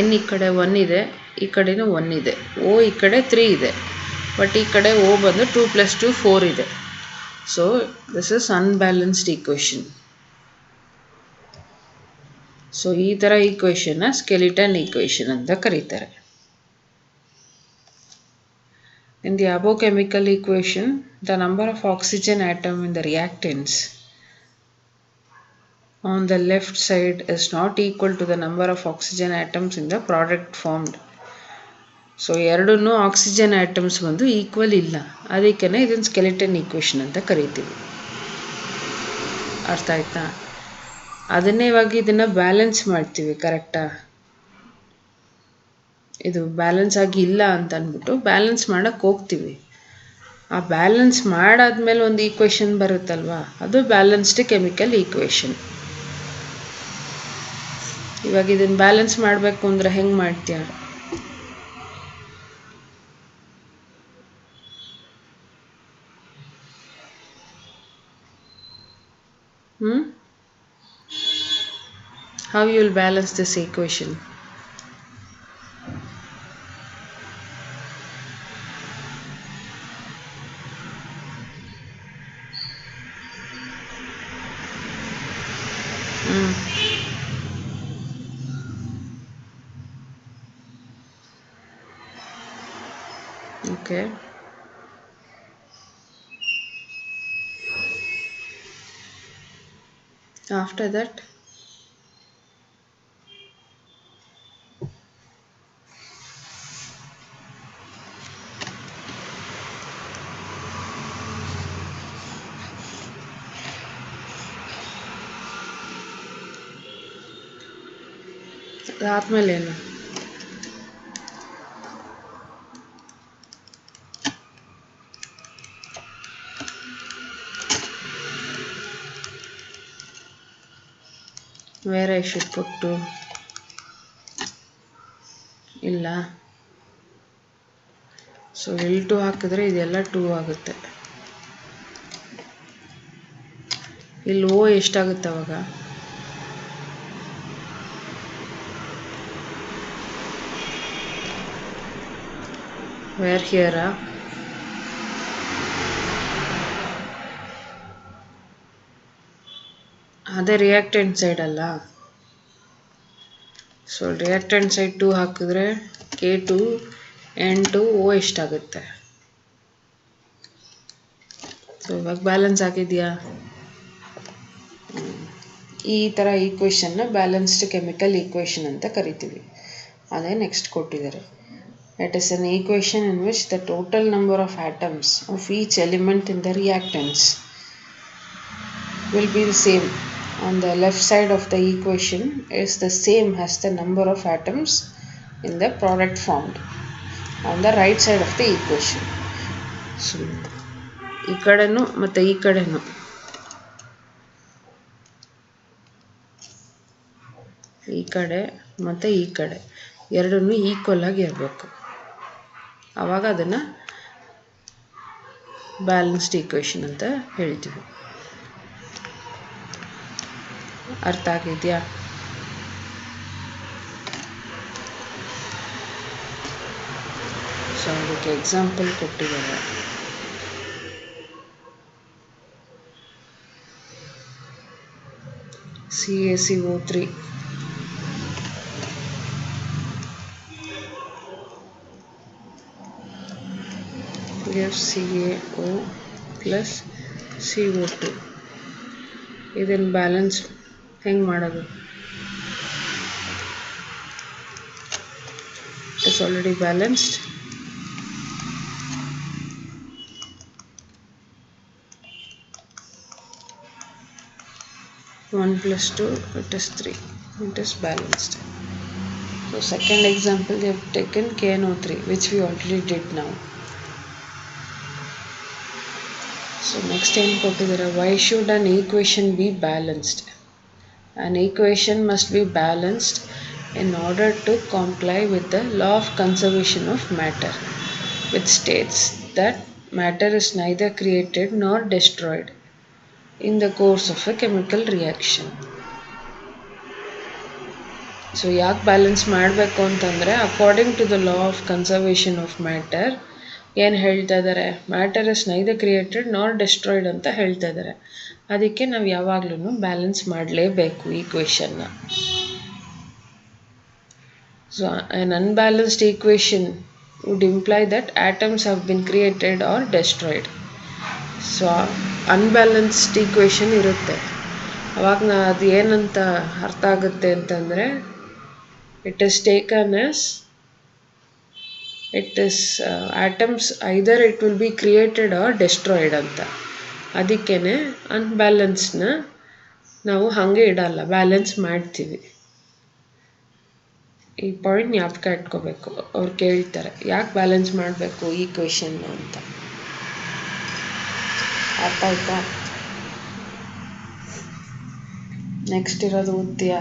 N ಈ ಕಡೆ 1 ಇದೆ, ಈ ಕಡೆನೂ 1 ಇದೆ, O ಈ ಕಡೆ 3 ಇದೆ, ಬಟ್ ಈ ಕಡೆ O ಬಂದು 2 + 2 4 ಇದೆ. So this is unbalanced equation. So ಈ ಥರ ಈಕ್ವೇಷನ್ನ ಸ್ಕೆಲಿಟನ್ ಈಕ್ವೇಷನ್ ಅಂತ ಕರೀತಾರೆ. In the above chemical equation, the number of oxygen atom in the reactants on the left side is not equal to the number of oxygen atoms in the product formed. So ಎರಡೂ ಆಕ್ಸಿಜನ್ ಆಟಮ್ಸ್ ಬಂದು ಈಕ್ವಲ್ ಇಲ್ಲ, ಅದಕ್ಕೆ ಇದನ್ನು ಸ್ಕೆಲಿಟನ್ ಈಕ್ವೇಷನ್ ಅಂತ ಕರಿತೀವಿ. ಅರ್ಥ ಆಯ್ತಾ? ಅದನ್ನೇ ಇವಾಗ ಇದನ್ನು ಬ್ಯಾಲೆನ್ಸ್ ಮಾಡ್ತೀವಿ ಕರೆಕ್ಟಾ. ಇದು ಬ್ಯಾಲೆನ್ಸ್ ಆಗಿ ಇಲ್ಲ ಅಂತ ಅಂದ್ಬಿಟ್ಟು ಬ್ಯಾಲೆನ್ಸ್ ಮಾಡೋಕ್ಕೆ ಹೋಗ್ತೀವಿ. ಆ ಬ್ಯಾಲೆನ್ಸ್ ಮಾಡಾದ್ಮೇಲೆ ಒಂದು ಈಕ್ವೇಷನ್ ಬರುತ್ತಲ್ವ, ಅದು ಬ್ಯಾಲೆನ್ಸ್ಡ್ ಕೆಮಿಕಲ್ ಈಕ್ವೇಷನ್. ಇವಾಗ ಇದನ್ನು ಬ್ಯಾಲೆನ್ಸ್ ಮಾಡಬೇಕು ಅಂದರೆ ಹೆಂಗೆ ಮಾಡ್ತೀಯ? How you will balance this equation? Okay. After that, ಅದಾದ್ಮೇಲೆ ಏನು? Where I should put 2? ಇಲ್ಲ. ಸೊ L2 ಹಾಕಿದ್ರೆ ಇದೆಲ್ಲ 2 ಆಗುತ್ತೆ. ಇಲ್ಲಿ O ಎಷ್ಟಾಗುತ್ತೆ ಅವಾಗ? Where here? ಅದೇ ರಿಯಾಕ್ಟೆಂಟ್ ಸೈಡ್ ಅಲ್ಲ. ಸೊ ರಿಯಾಕ್ಟೆಂಟ್ ಸೈಡ್ 2 ಹಾಕಿದ್ರೆ K2 N2 O ಎಷ್ಟಾಗುತ್ತೆ? ಸೊ ಇವಾಗ ಬ್ಯಾಲೆನ್ಸ್ ಆಗಿದೆಯಾ? ಈ ಥರ ಈಕ್ವೇಷನ್ನ ಬ್ಯಾಲೆನ್ಸ್ಡ್ ಕೆಮಿಕಲ್ ಈಕ್ವೇಷನ್ ಅಂತ ಕರಿತೀವಿ. ಅದೇ ನೆಕ್ಸ್ಟ್ ಕೊಟ್ಟಿದ್ದಾರೆ. It is an equation in which the total number of atoms of each element in the reactants will be the same. On the left side of the equation is the same as the number of atoms in the product formed on the right side of the equation. So ಈ ಕಡೆನೂ ಮತ್ತು ಈ ಕಡೆನೂ ಈ ಕಡೆ ಮತ್ತು ಈ ಕಡೆ ಎರಡನ್ನೂ ಈಕ್ವಲ್ ಆಗಿ ಇರಬೇಕು. ಆವಾಗ ಅದನ್ನು ಬ್ಯಾಲೆನ್ಸ್ಡ್ ಈಕ್ವೇಷನ್ ಅಂತ ಹೇಳ್ತೀವಿ. ಅರ್ಥ ಆಗಿದೆಯಾ? ಸೊ ಅದಕ್ಕೆ ಎಕ್ಸಾಂಪಲ್ ಕೊಟ್ಟಿದ್ದಾರೆ. CaCO3 gives CaO plus CO2. ಇದನ್ನು ಬ್ಯಾಲೆನ್ಸ್ ಹೆಂಗೆ ಮಾಡೋದು? It is already balanced. One plus 2, it is 3. It is balanced. So second example they have taken KNO3, which we already did now. So next time ಕೊಟ್ಟಿದ್ದಾರೆ, why should an equation be balanced? An equation must be balanced in order to comply with the law of conservation of matter, which states that matter is neither created nor destroyed in the course of a chemical reaction. So ಯಾಕೆ ಬ್ಯಾಲೆನ್ಸ್ ಮಾಡಬೇಕು ಅಂತಂದರೆ, according to the law of conservation of matter ಏನು ಹೇಳ್ತಾ ಇದ್ದಾರೆ, matter is neither created nor destroyed ಅಂತ ಹೇಳ್ತಾ ಇದ್ದಾರೆ. ಅದಕ್ಕೆ ನಾವು ಯಾವಾಗಲೂ ಬ್ಯಾಲೆನ್ಸ್ ಮಾಡಲೇಬೇಕು ಈಕ್ವೇಷನ್ನ. So an unbalanced equation would imply that atoms have been created or destroyed. So unbalanced equation ಇರುತ್ತೆ. ಅವಾಗ ಅದು ಏನಂತ ಅರ್ಥ ಆಗುತ್ತೆ ಅಂತಂದರೆ, it is taken as it is atoms either it will be created or destroyed ಅಂತ. ಅದಕ್ಕೇ ಅನ್ಬ್ಯಾಲೆನ್ಸ್ನ ನಾವು ಹಾಗೆ ಇಡಲ್ಲ, ಬ್ಯಾಲೆನ್ಸ್ ಮಾಡ್ತೀವಿ. ಈ ಪಾಯಿಂಟ್ ಜ್ಞಾಪಕ ಇಟ್ಕೋಬೇಕು. ಅವ್ರು ಕೇಳ್ತಾರೆ ಯಾಕೆ ಬ್ಯಾಲೆನ್ಸ್ ಮಾಡಬೇಕು ಈಕ್ವೇಷನ್ನ ಅಂತ. ಅರ್ಥ ಆಯ್ತಾ? ನೆಕ್ಸ್ಟ್ ಇರೋದು ಉದ್ಯ.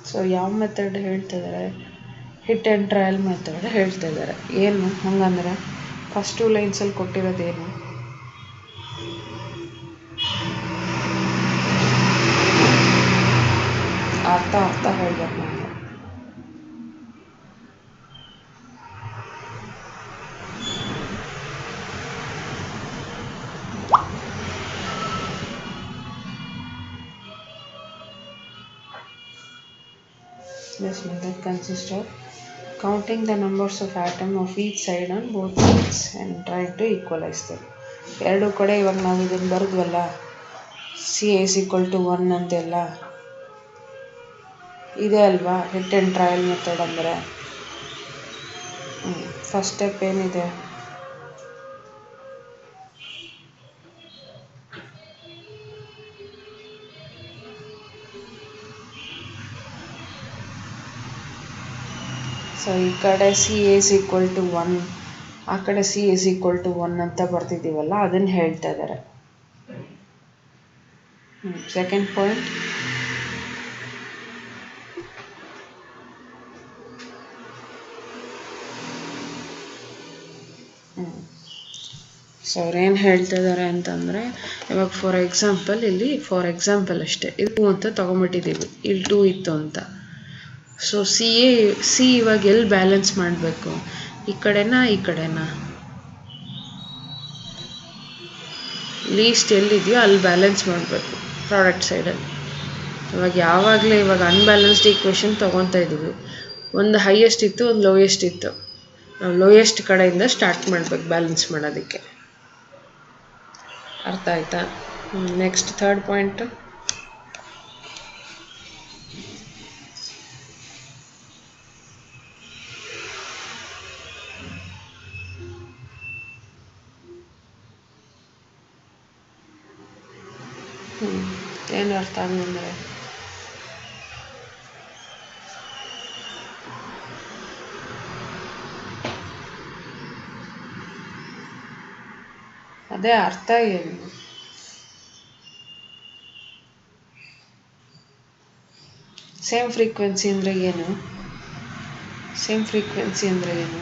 ಸೊ ಯಾವ ಮೆಥಡ್ ಹೇಳ್ತಿದ್ದಾರೆ? ಹಿಟ್ ಆ್ಯಂಡ್ ಟ್ರಯಲ್ ಮೆಥಡ್ ಹೇಳ್ತಾ ಇದ್ದಾರೆ. ಏನು ಹಂಗಂದ್ರೆ ಫಸ್ಟ್ 2 ಲೈನ್ಸಲ್ಲಿ ಕೊಟ್ಟಿರೋದೇನು? ಅರ್ಥ ಹೇಳ್ಬೇಕು ನಾನು. This method consists of counting the numbers of atoms of each side on both sides and trying to equalize them. ಎರಡು ಕಡೆ ಇವಾಗ ನಾವು ಇದನ್ನು ಬರೆದ್ವಲ್ಲ, CA is equal to 1 ಅಂತೆಲ್ಲ, ಇದೆ ಅಲ್ವಾ ಹಿಟ್ ಆ್ಯಂಡ್ ಟ್ರಯಲ್ ಮೆಥಡ್ ಅಂದರೆ. ಫಸ್ಟ್ ಸ್ಟೆಪ್ ಏನಿದೆ? ಸೊ ಈ ಕಡೆ CA is equal to 1, ಆ ಕಡೆ CA is equal to 1 ಅಂತ ಬರ್ತಿದ್ದೀವಲ್ಲ, ಅದನ್ನು ಹೇಳ್ತಾ ಇದ್ದಾರೆ. ಸೆಕೆಂಡ್ ಪಾಯಿಂಟ್, ಸೊ ಅವ್ರೇನು ಹೇಳ್ತಾ ಇದ್ದಾರೆ ಅಂತಂದರೆ, ಇವಾಗ ಫಾರ್ ಎಕ್ಸಾಂಪಲ್ ಅಷ್ಟೇ, ಇದು 2 ಅಂತ ತೊಗೊಂಬಿಟ್ಟಿದ್ದೀವಿ, ಇಲ್ಲಿ 2 ಇತ್ತು ಅಂತ. ಸೊ ಸಿ ಇವಾಗ ಎಲ್ಲಿ ಬ್ಯಾಲೆನ್ಸ್ ಮಾಡಬೇಕು? ಈ ಕಡೆನಾ ಈ ಕಡೆನಾ? ಲೀಸ್ಟ್ ಎಲ್ಲಿದೆಯೋ ಅಲ್ಲಿ ಬ್ಯಾಲೆನ್ಸ್ ಮಾಡಬೇಕು, ಪ್ರಾಡಕ್ಟ್ ಸೈಡಲ್ಲಿ. ಇವಾಗ ಅನ್ಬ್ಯಾಲೆನ್ಸ್ಡ್ ಈಕ್ವೇಷನ್ ತೊಗೊತಾ ಇದ್ದೀವಿ. ಒಂದು ಹೈಯೆಸ್ಟ್ ಇತ್ತು, ಒಂದು ಲೋಯೆಸ್ಟ್ ಇತ್ತು. ನಾವು ಲೋಯೆಸ್ಟ್ ಕಡೆಯಿಂದ ಸ್ಟಾರ್ಟ್ ಮಾಡಬೇಕು ಬ್ಯಾಲೆನ್ಸ್ ಮಾಡೋದಕ್ಕೆ. ಅರ್ಥ ಆಯ್ತಾ? ನೆಕ್ಸ್ಟ್ ಥರ್ಡ್ ಪಾಯಿಂಟ್, ಏನು ಅರ್ಥ ಹಂಗಂದ್ರೆ? ಅದೇ ಅರ್ಥ ಏನು? ಸೇಮ್ ಫ್ರೀಕ್ವೆನ್ಸಿ ಅಂದರೆ ಏನು? ಸೇಮ್ ಫ್ರೀಕ್ವೆನ್ಸಿ ಅಂದರೆ ಏನು?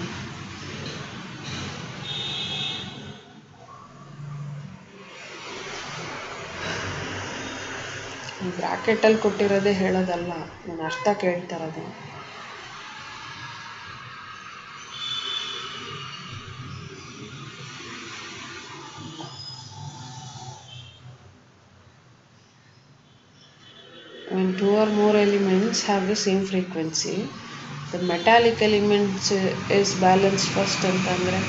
ಬ್ರಾಕೆಟಲ್ಲಿ ಕೊಟ್ಟಿರೋದೇ ಹೇಳೋದಲ್ಲ, ನಾನು ಅರ್ಥ ಕೇಳ್ತಾ ಇರೋದು. When two or more elements have the same frequency, the metallic element is balanced first ಅಂತಂದರೆ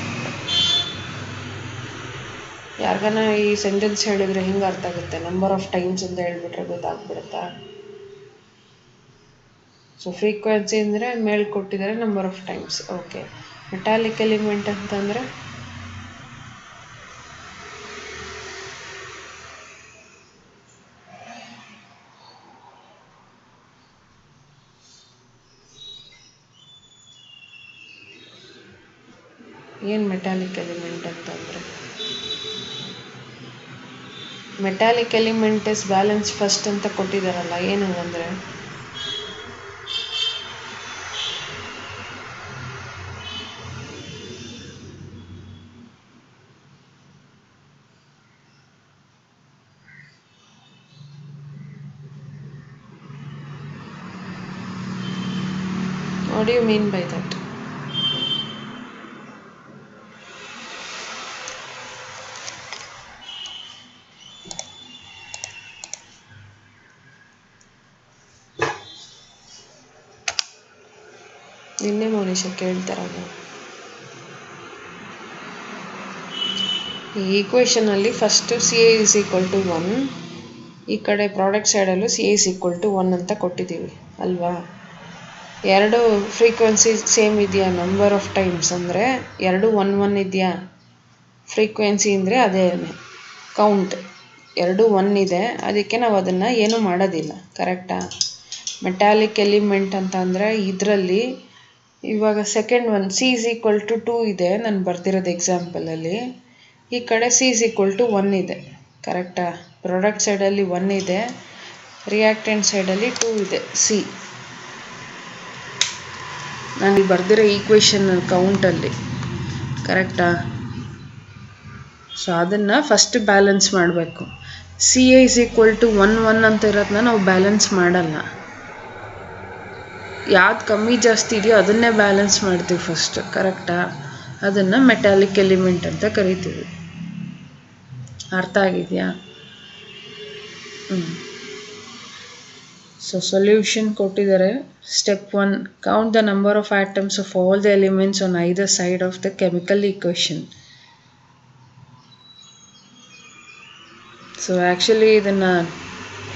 ಯಾರಿಗಾನ ಈ ಸೆಂಟೆನ್ಸ್ ಹೇಳಿದರೆ ಹೆಂಗೆ ಅರ್ಥ ಆಗುತ್ತೆ? ನಂಬರ್ ಆಫ್ ಟೈಮ್ಸ್ ಅಂತ ಹೇಳ್ಬಿಟ್ರೆ ಗೊತ್ತಾಗ್ಬಿಡುತ್ತಾ? ಸೊ ಫ್ರೀಕ್ವೆನ್ಸಿ ಅಂದರೆ ಮೇಲೆ ಕೊಟ್ಟಿದ್ದಾರೆ number of times. Okay, metallic element ಅಂತಂದರೆ ಏನು? ಮೆಟಾಲಿಕ್ ಎಲಿಮೆಂಟ್ ಅಂತಂದರೆ metallic element is balance first ಅಂತ ಕೊಟ್ಟಿದ್ದಾರಲ್ಲ, ಏನು ಅಂದರೆ? What do you mean by that? ನಿನ್ನೆ ಮೌನೇಶ ಕೇಳ್ತಾರಲ್ಲ, ಈ ಈಕ್ವೇಷನಲ್ಲಿ ಫಸ್ಟು CA = 1, ಈ ಕಡೆ ಪ್ರಾಡಕ್ಟ್ ಸೈಡಲ್ಲೂ CA = 1 ಅಂತ ಕೊಟ್ಟಿದ್ದೀವಿ ಅಲ್ವಾ? ಎರಡು ಫ್ರೀಕ್ವೆನ್ಸಿ ಸೇಮ್ ಇದೆಯಾ? ನಂಬರ್ ಆಫ್ ಟೈಮ್ಸ್ ಅಂದರೆ ಎರಡು 1 1 ಇದೆಯಾ? ಫ್ರೀಕ್ವೆನ್ಸಿ ಅಂದರೆ ಅದೇ ಕೌಂಟ್, ಎರಡು 1 ಇದೆ, ಅದಕ್ಕೆ ನಾವು ಅದನ್ನು ಏನೂ ಮಾಡೋದಿಲ್ಲ. ಕರೆಕ್ಟಾ? ಮೆಟಾಲಿಕ್ ಎಲಿಮೆಂಟ್ ಅಂತ ಅಂದರೆ ಇದರಲ್ಲಿ ಇವಾಗ ಸೆಕೆಂಡ್ ಒನ್ C = 2 ಇದೆ, ನಾನು ಬರ್ತಿರೋದು ಎಕ್ಸಾಂಪಲಲ್ಲಿ. ಈ ಕಡೆ C = 1 ಇದೆ. ಕರೆಕ್ಟಾ? ಪ್ರಾಡಕ್ಟ್ ಸೈಡಲ್ಲಿ 1 ಇದೆ, ರಿಯಾಕ್ಟೆಂಟ್ ಸೈಡಲ್ಲಿ 2 ಇದೆ, C. ನಾನು ಬರ್ದಿರೋ ಈಕ್ವೇಷನ್ ಕೌಂಟಲ್ಲಿ. ಕರೆಕ್ಟಾ? ಸೊ ಅದನ್ನು ಫಸ್ಟ್ ಬ್ಯಾಲೆನ್ಸ್ ಮಾಡಬೇಕು. CA = 1 1 ಅಂತ ಇರೋದನ್ನ ನಾವು ಬ್ಯಾಲೆನ್ಸ್ ಮಾಡಲ್ಲ. ಯಾವ್ದು ಕಮ್ಮಿ ಜಾಸ್ತಿ ಇದೆಯೋ ಅದನ್ನೇ ಬ್ಯಾಲೆನ್ಸ್ ಮಾಡ್ತೀವಿ ಫಸ್ಟ್. ಕರೆಕ್ಟಾ? ಅದನ್ನು ಮೆಟಾಲಿಕ್ ಎಲಿಮೆಂಟ್ ಅಂತ ಕರಿತೀವಿ. ಅರ್ಥ ಆಗಿದೆಯಾ? ಸೊ ಸೊಲ್ಯೂಷನ್ ಕೊಟ್ಟಿದ್ದಾರೆ. Step 1, count the number of atoms of all the elements on either side of the chemical equation. So actually ಇದನ್ನು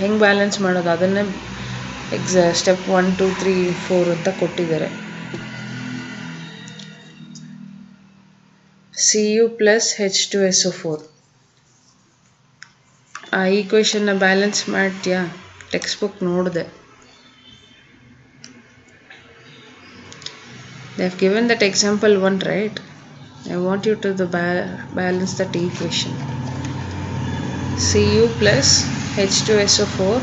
ಹೆಂಗೆ ಬ್ಯಾಲೆನ್ಸ್ ಮಾಡೋದು ಅದನ್ನೇ ಸ್ಟೆಪ್ 1 2 3 4 ಅಂತ ಕೊಟ್ಟಿದ್ದಾರೆ. Cu + H2SO4. ಆ ಈಕ್ವೇಷನ್ನ ಬ್ಯಾಲೆನ್ಸ್ ಮಾಡ್ತೀಯಾ? ಟೆಕ್ಸ್ಟ್ ಬುಕ್ ನೋಡಿದೆ. They have given that example 1, right? I want you to balance that equation. Cu + H2SO4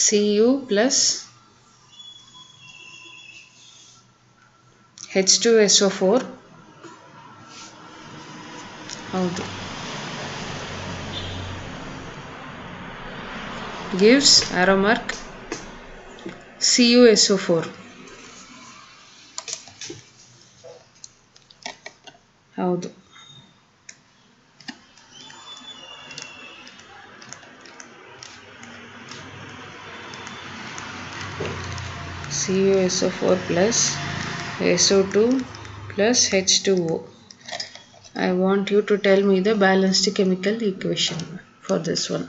Cu + H2SO4 ಹೌದು gives arrow mark CuSO4. ಹೌದು CuSO4 + SO2 plus H2O. I want you to tell me the balanced chemical equation for this one.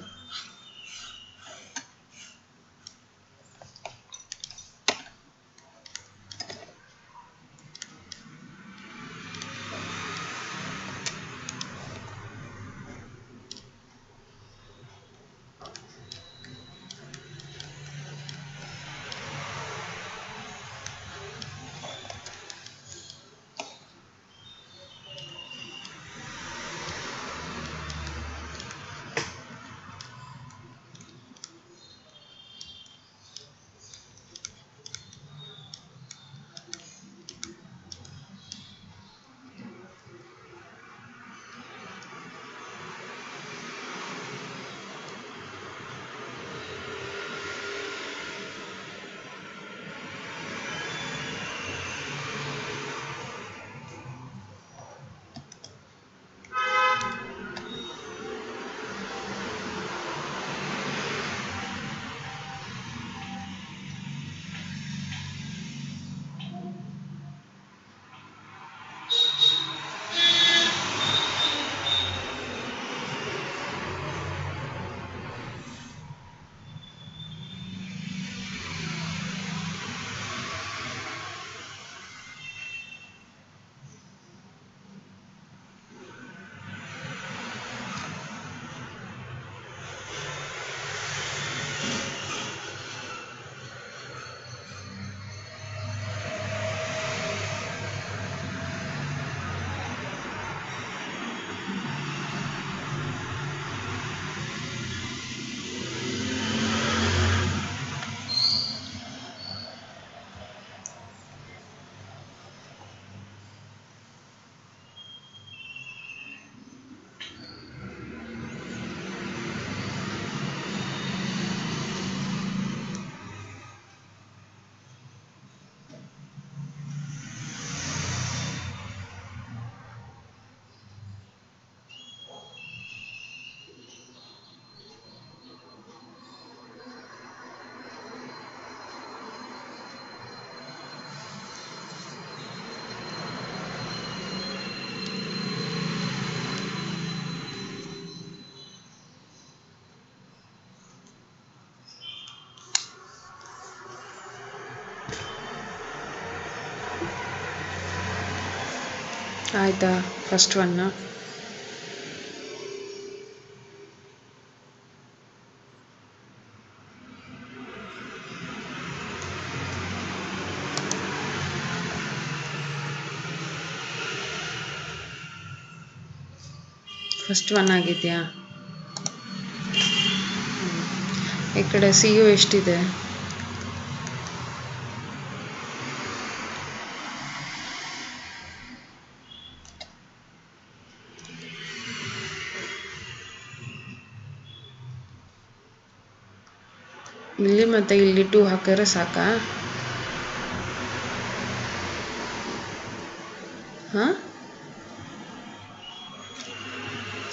ಆಯ್ತಾ ಫಸ್ಟ್ ಒನ್. ಫಸ್ಟ್ ಒನ್ ಆಗಿದೆಯಾ? ಈ ಕಡೆ CO ಎಷ್ಟಿದೆ? ಇಲ್ಲಿ ಮತ್ತೆ ಇಲ್ಲಿ 2 ಹಾಕಿದ್ರೆ ಸಾಕಾ? ಹಾಂ,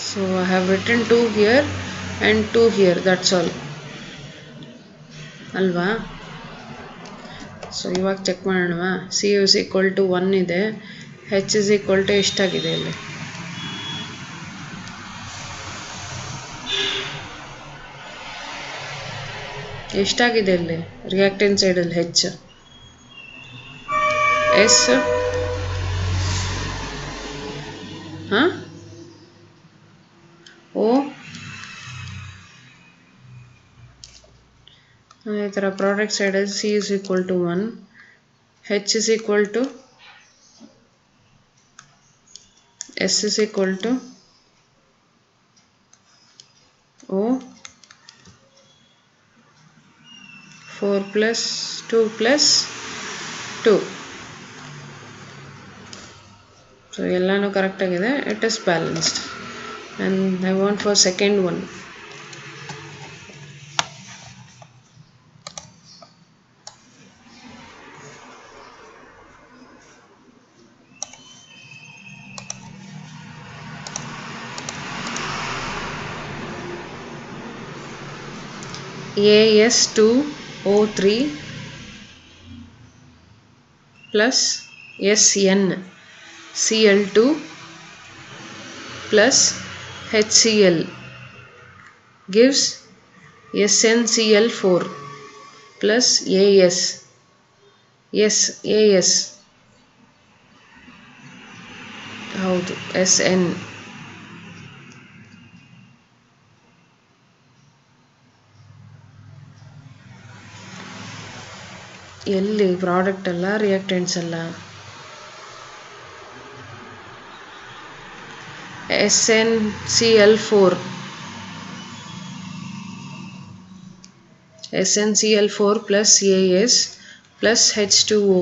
so I have written 2 here and 2 here, that's all ಅಲ್ವಾ? ಸೊ ಇವಾಗ check ಮಾಡೋಣವಾ? CO is equal to 1 ಇದೆ, H is equal to ಎಷ್ಟಾಗಿದೆ ಇಲ್ಲಿ? ಎಷ್ಟಾಗಿದೆ ಇಲ್ಲಿ ರಿಯಾಕ್ಟೆಂಟ್ ಸೈಡಲ್ಲಿ? H, S, ಹಾಂ, O. ಅದೇ ಥರ ಪ್ರಾಡಕ್ಟ್ ಸೈಡಲ್ಲಿ C is equal to 1, H is equal to, S is equal to O, 4 plus 2 plus 2. So ಎಲ್ಲನೂ ಕರೆಕ್ಟಾಗಿದೆ. It is balanced. And I want for second one. AS2O3 plus SN Cl2 plus HCl gives SnCl4 plus AS. Yes, AS. ಹೌದು, SN. ಎಲ್ಲಿ ಪ್ರಾಡಕ್ಟ್ ಅಲ್ಲ, ರಿಯಾಕ್ಟೆಂಟ್ಸ್ ಅಲ್ಲ. SnCl4 plus AS plus H2O.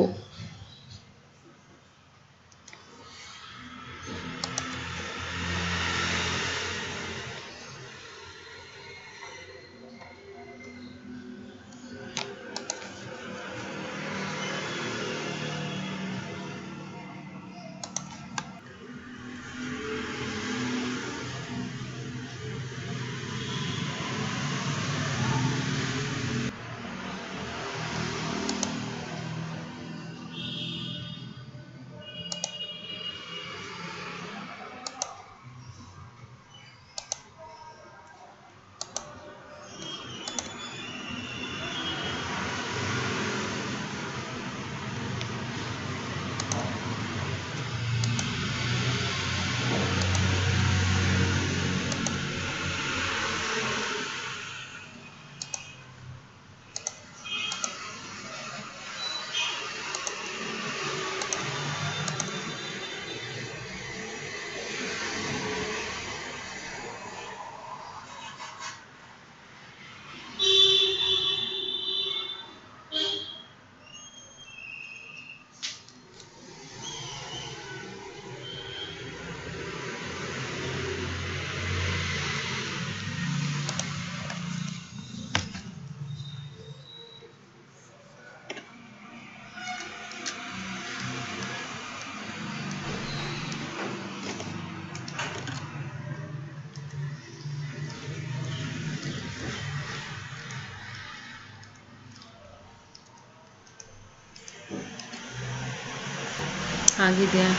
ಆಗಿದೆಯಾ?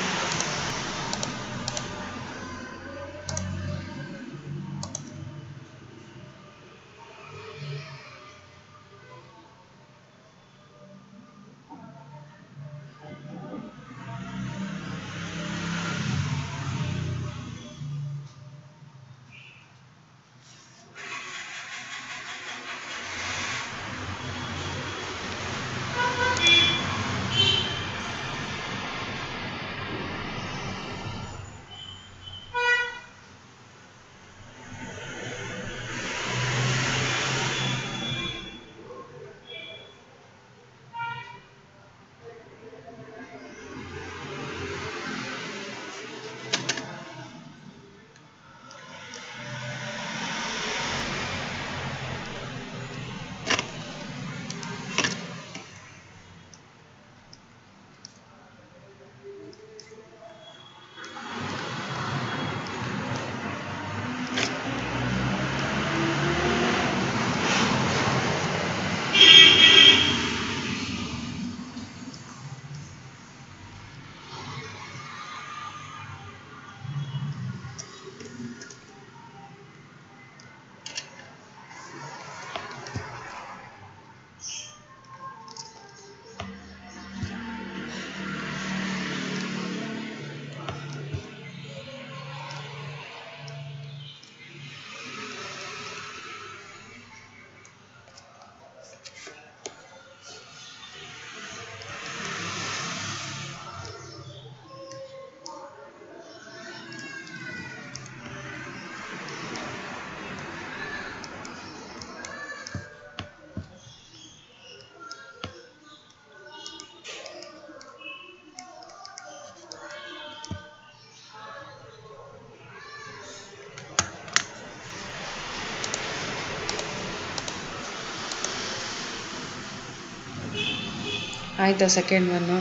ಆಯಿತಾ ಸೆಕೆಂಡ್ ಒನ್ನು?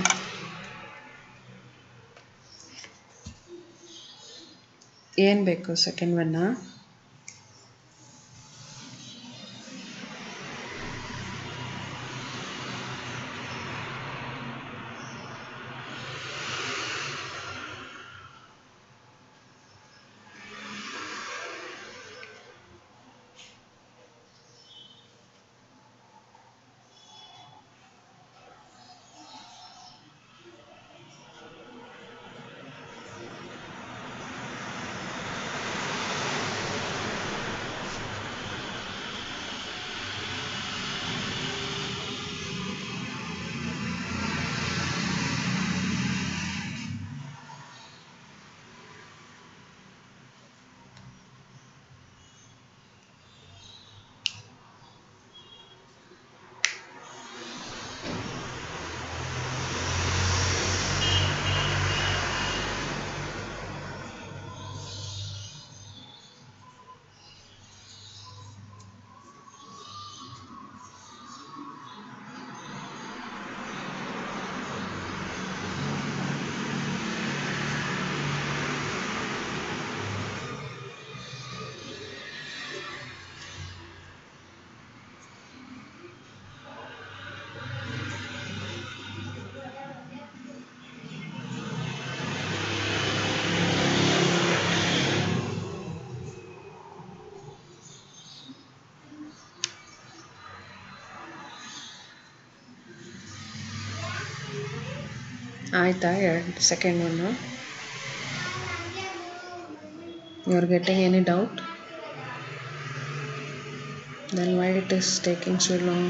ಏನು ಬೇಕು ಸೆಕೆಂಡ್ ಒನ್ನ? ಆಯಿತಾ second one? You are getting any doubt? Then why it is taking so long?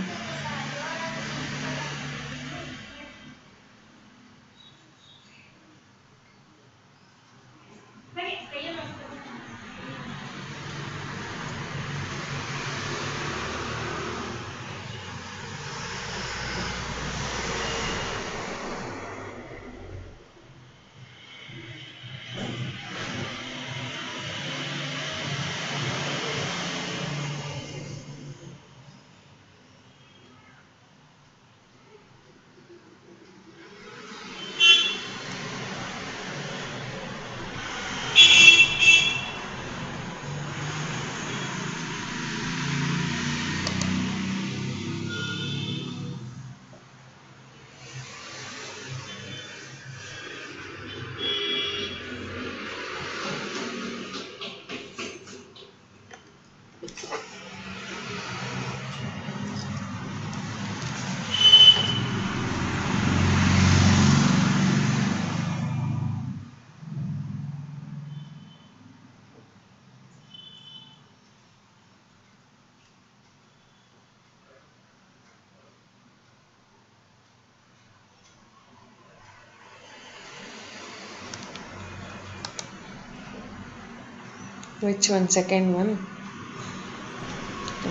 Which one? Second one?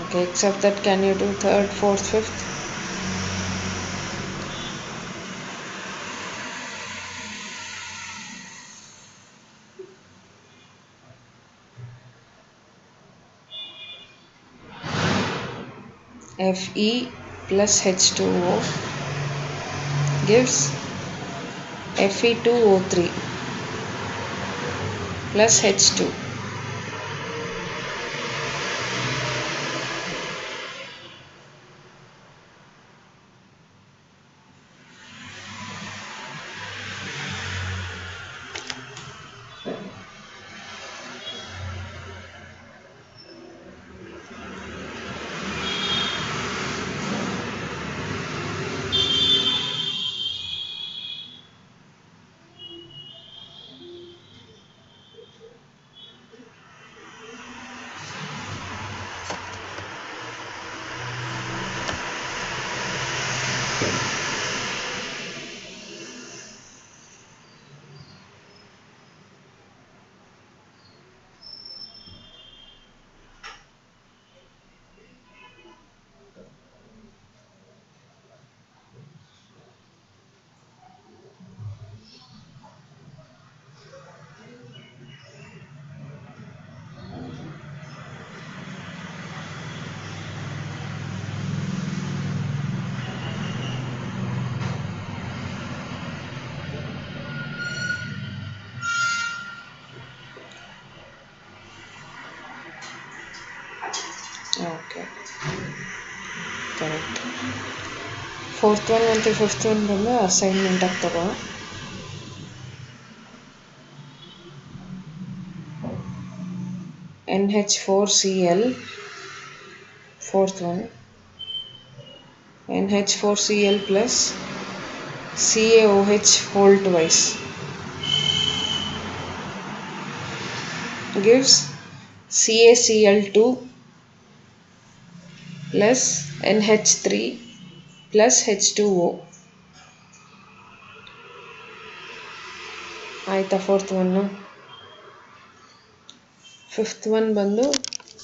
Okay, except that can you do third, fourth, fifth? Fe plus H2O gives Fe2O3 plus H2. Okay, correct. Fourth one ಮತ್ತು ಫಿಫ್ತ್ ಒನ್ ಬಂದು ಅಸೈನ್ಮೆಂಟಾಗಿ ತಗೋ. NH4Cl, fourth one, NH4Cl plus CaOH whole twice gives CaCl2 plus NH3 plus H2O. ಆಯಿತಾ ಫೋರ್ತ್ ಒನ್ನು? ಫಿಫ್ತ್ ಒನ್ ಬಂದು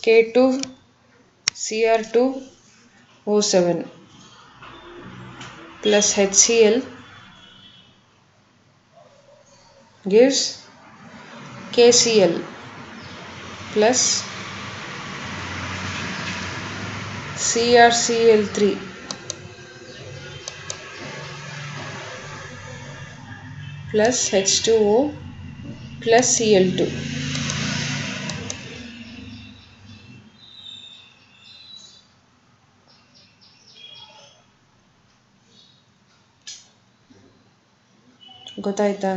K2Cr2O7 plus HCl gives KCl plus CrCl3 plus H2O plus Cl2. ಗೊತ್ತಾಯ್ತಾ?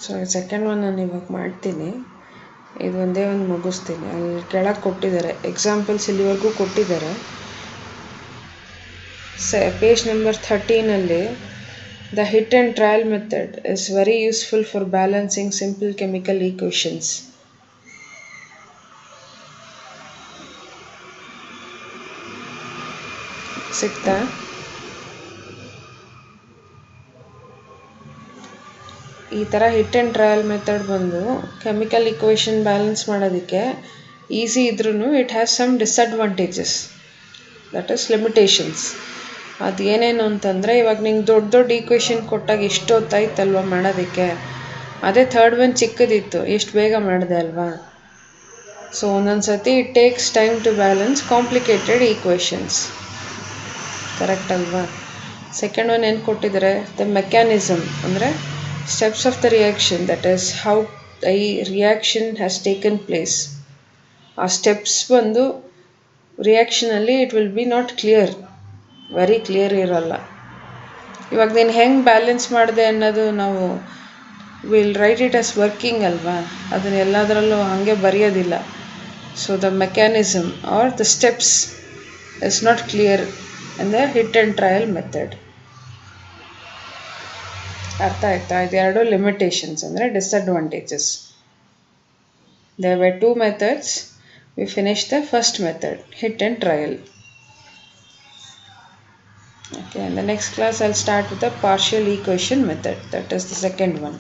ಸೊ ಸೆಕೆಂಡ್ ಒನ್ ನಾನು ಇವಾಗ ಮಾಡ್ತೀನಿ, ಇದು ಒಂದೇ ಒಂದು ಮುಗಿಸ್ತೀನಿ. ಅಲ್ಲಿ ಕೆಳಗೆ ಕೊಟ್ಟಿದ್ದಾರೆ ಎಕ್ಸಾಂಪಲ್ಸ್, ಇಲ್ಲಿವರೆಗೂ ಕೊಟ್ಟಿದ್ದಾರೆ. Page number 13 the hit and trial method is very useful for balancing simple chemical equations. ಸಿಕ್ತಾ? ಈ ಥರ ಹಿಟ್ ಆ್ಯಂಡ್ ಟ್ರಯಲ್ ಮೆಥಡ್ ಬಂದು ಕೆಮಿಕಲ್ ಇಕ್ವೇಷನ್ ಬ್ಯಾಲೆನ್ಸ್ ಮಾಡೋದಕ್ಕೆ ಈಸಿ ಇದ್ರೂ it has some disadvantages, that is limitations. ಅದು ಏನೇನು ಅಂತಂದರೆ, ಇವಾಗ ನಿಂಗೆ ದೊಡ್ಡ ದೊಡ್ಡ ಈಕ್ವೇಷನ್ ಕೊಟ್ಟಾಗ ಎಷ್ಟು ಹೊತ್ತಾಯ್ತಲ್ವ ಮಾಡೋದಕ್ಕೆ, ಅದೇ ಥರ್ಡ್ ಒನ್ ಚಿಕ್ಕದಿತ್ತು ಎಷ್ಟು ಬೇಗ ಮಾಡಿದೆ ಅಲ್ವಾ. ಸೊ ಒಂದೊಂದು ಸತಿ it takes time to balance complicated equations, correct ಅಲ್ವಾ. ಸೆಕೆಂಡ್ ಒನ್ ಏನು ಕೊಟ್ಟಿದ್ದಾರೆ, ದ ಮೆಕ್ಯಾನಿಸಮ್ ಅಂದರೆ steps of the reaction, that is how the reaction has taken place. ಆ ಸ್ಟೆಪ್ಸ್ ಬಂದು ರಿಯಾಕ್ಷನಲ್ಲಿ it will be not clear, very clear ಇರೋಲ್ಲ. ಇವಾಗ ನೀನು ಹೆಂಗೆ ಬ್ಯಾಲೆನ್ಸ್ ಮಾಡಿದೆ ಅನ್ನೋದು ನಾವು will write it as working ಅಲ್ವಾ, ಅದನ್ನ ಎಲ್ಲದರಲ್ಲೂ ಹಾಗೆ ಬರೆಯೋದಿಲ್ಲ. So the mechanism or the steps is not clear in the hit and trial method. ಅರ್ಥ ಆಯ್ತಾ? ಇದೆರಡು ಲಿಮಿಟೇಷನ್ಸ್ ಅಂದರೆ disadvantages. There were 2 methods. We finish the first method, hit and trial. Okay, in the next class I'll start with the partial equation method, that is the second one.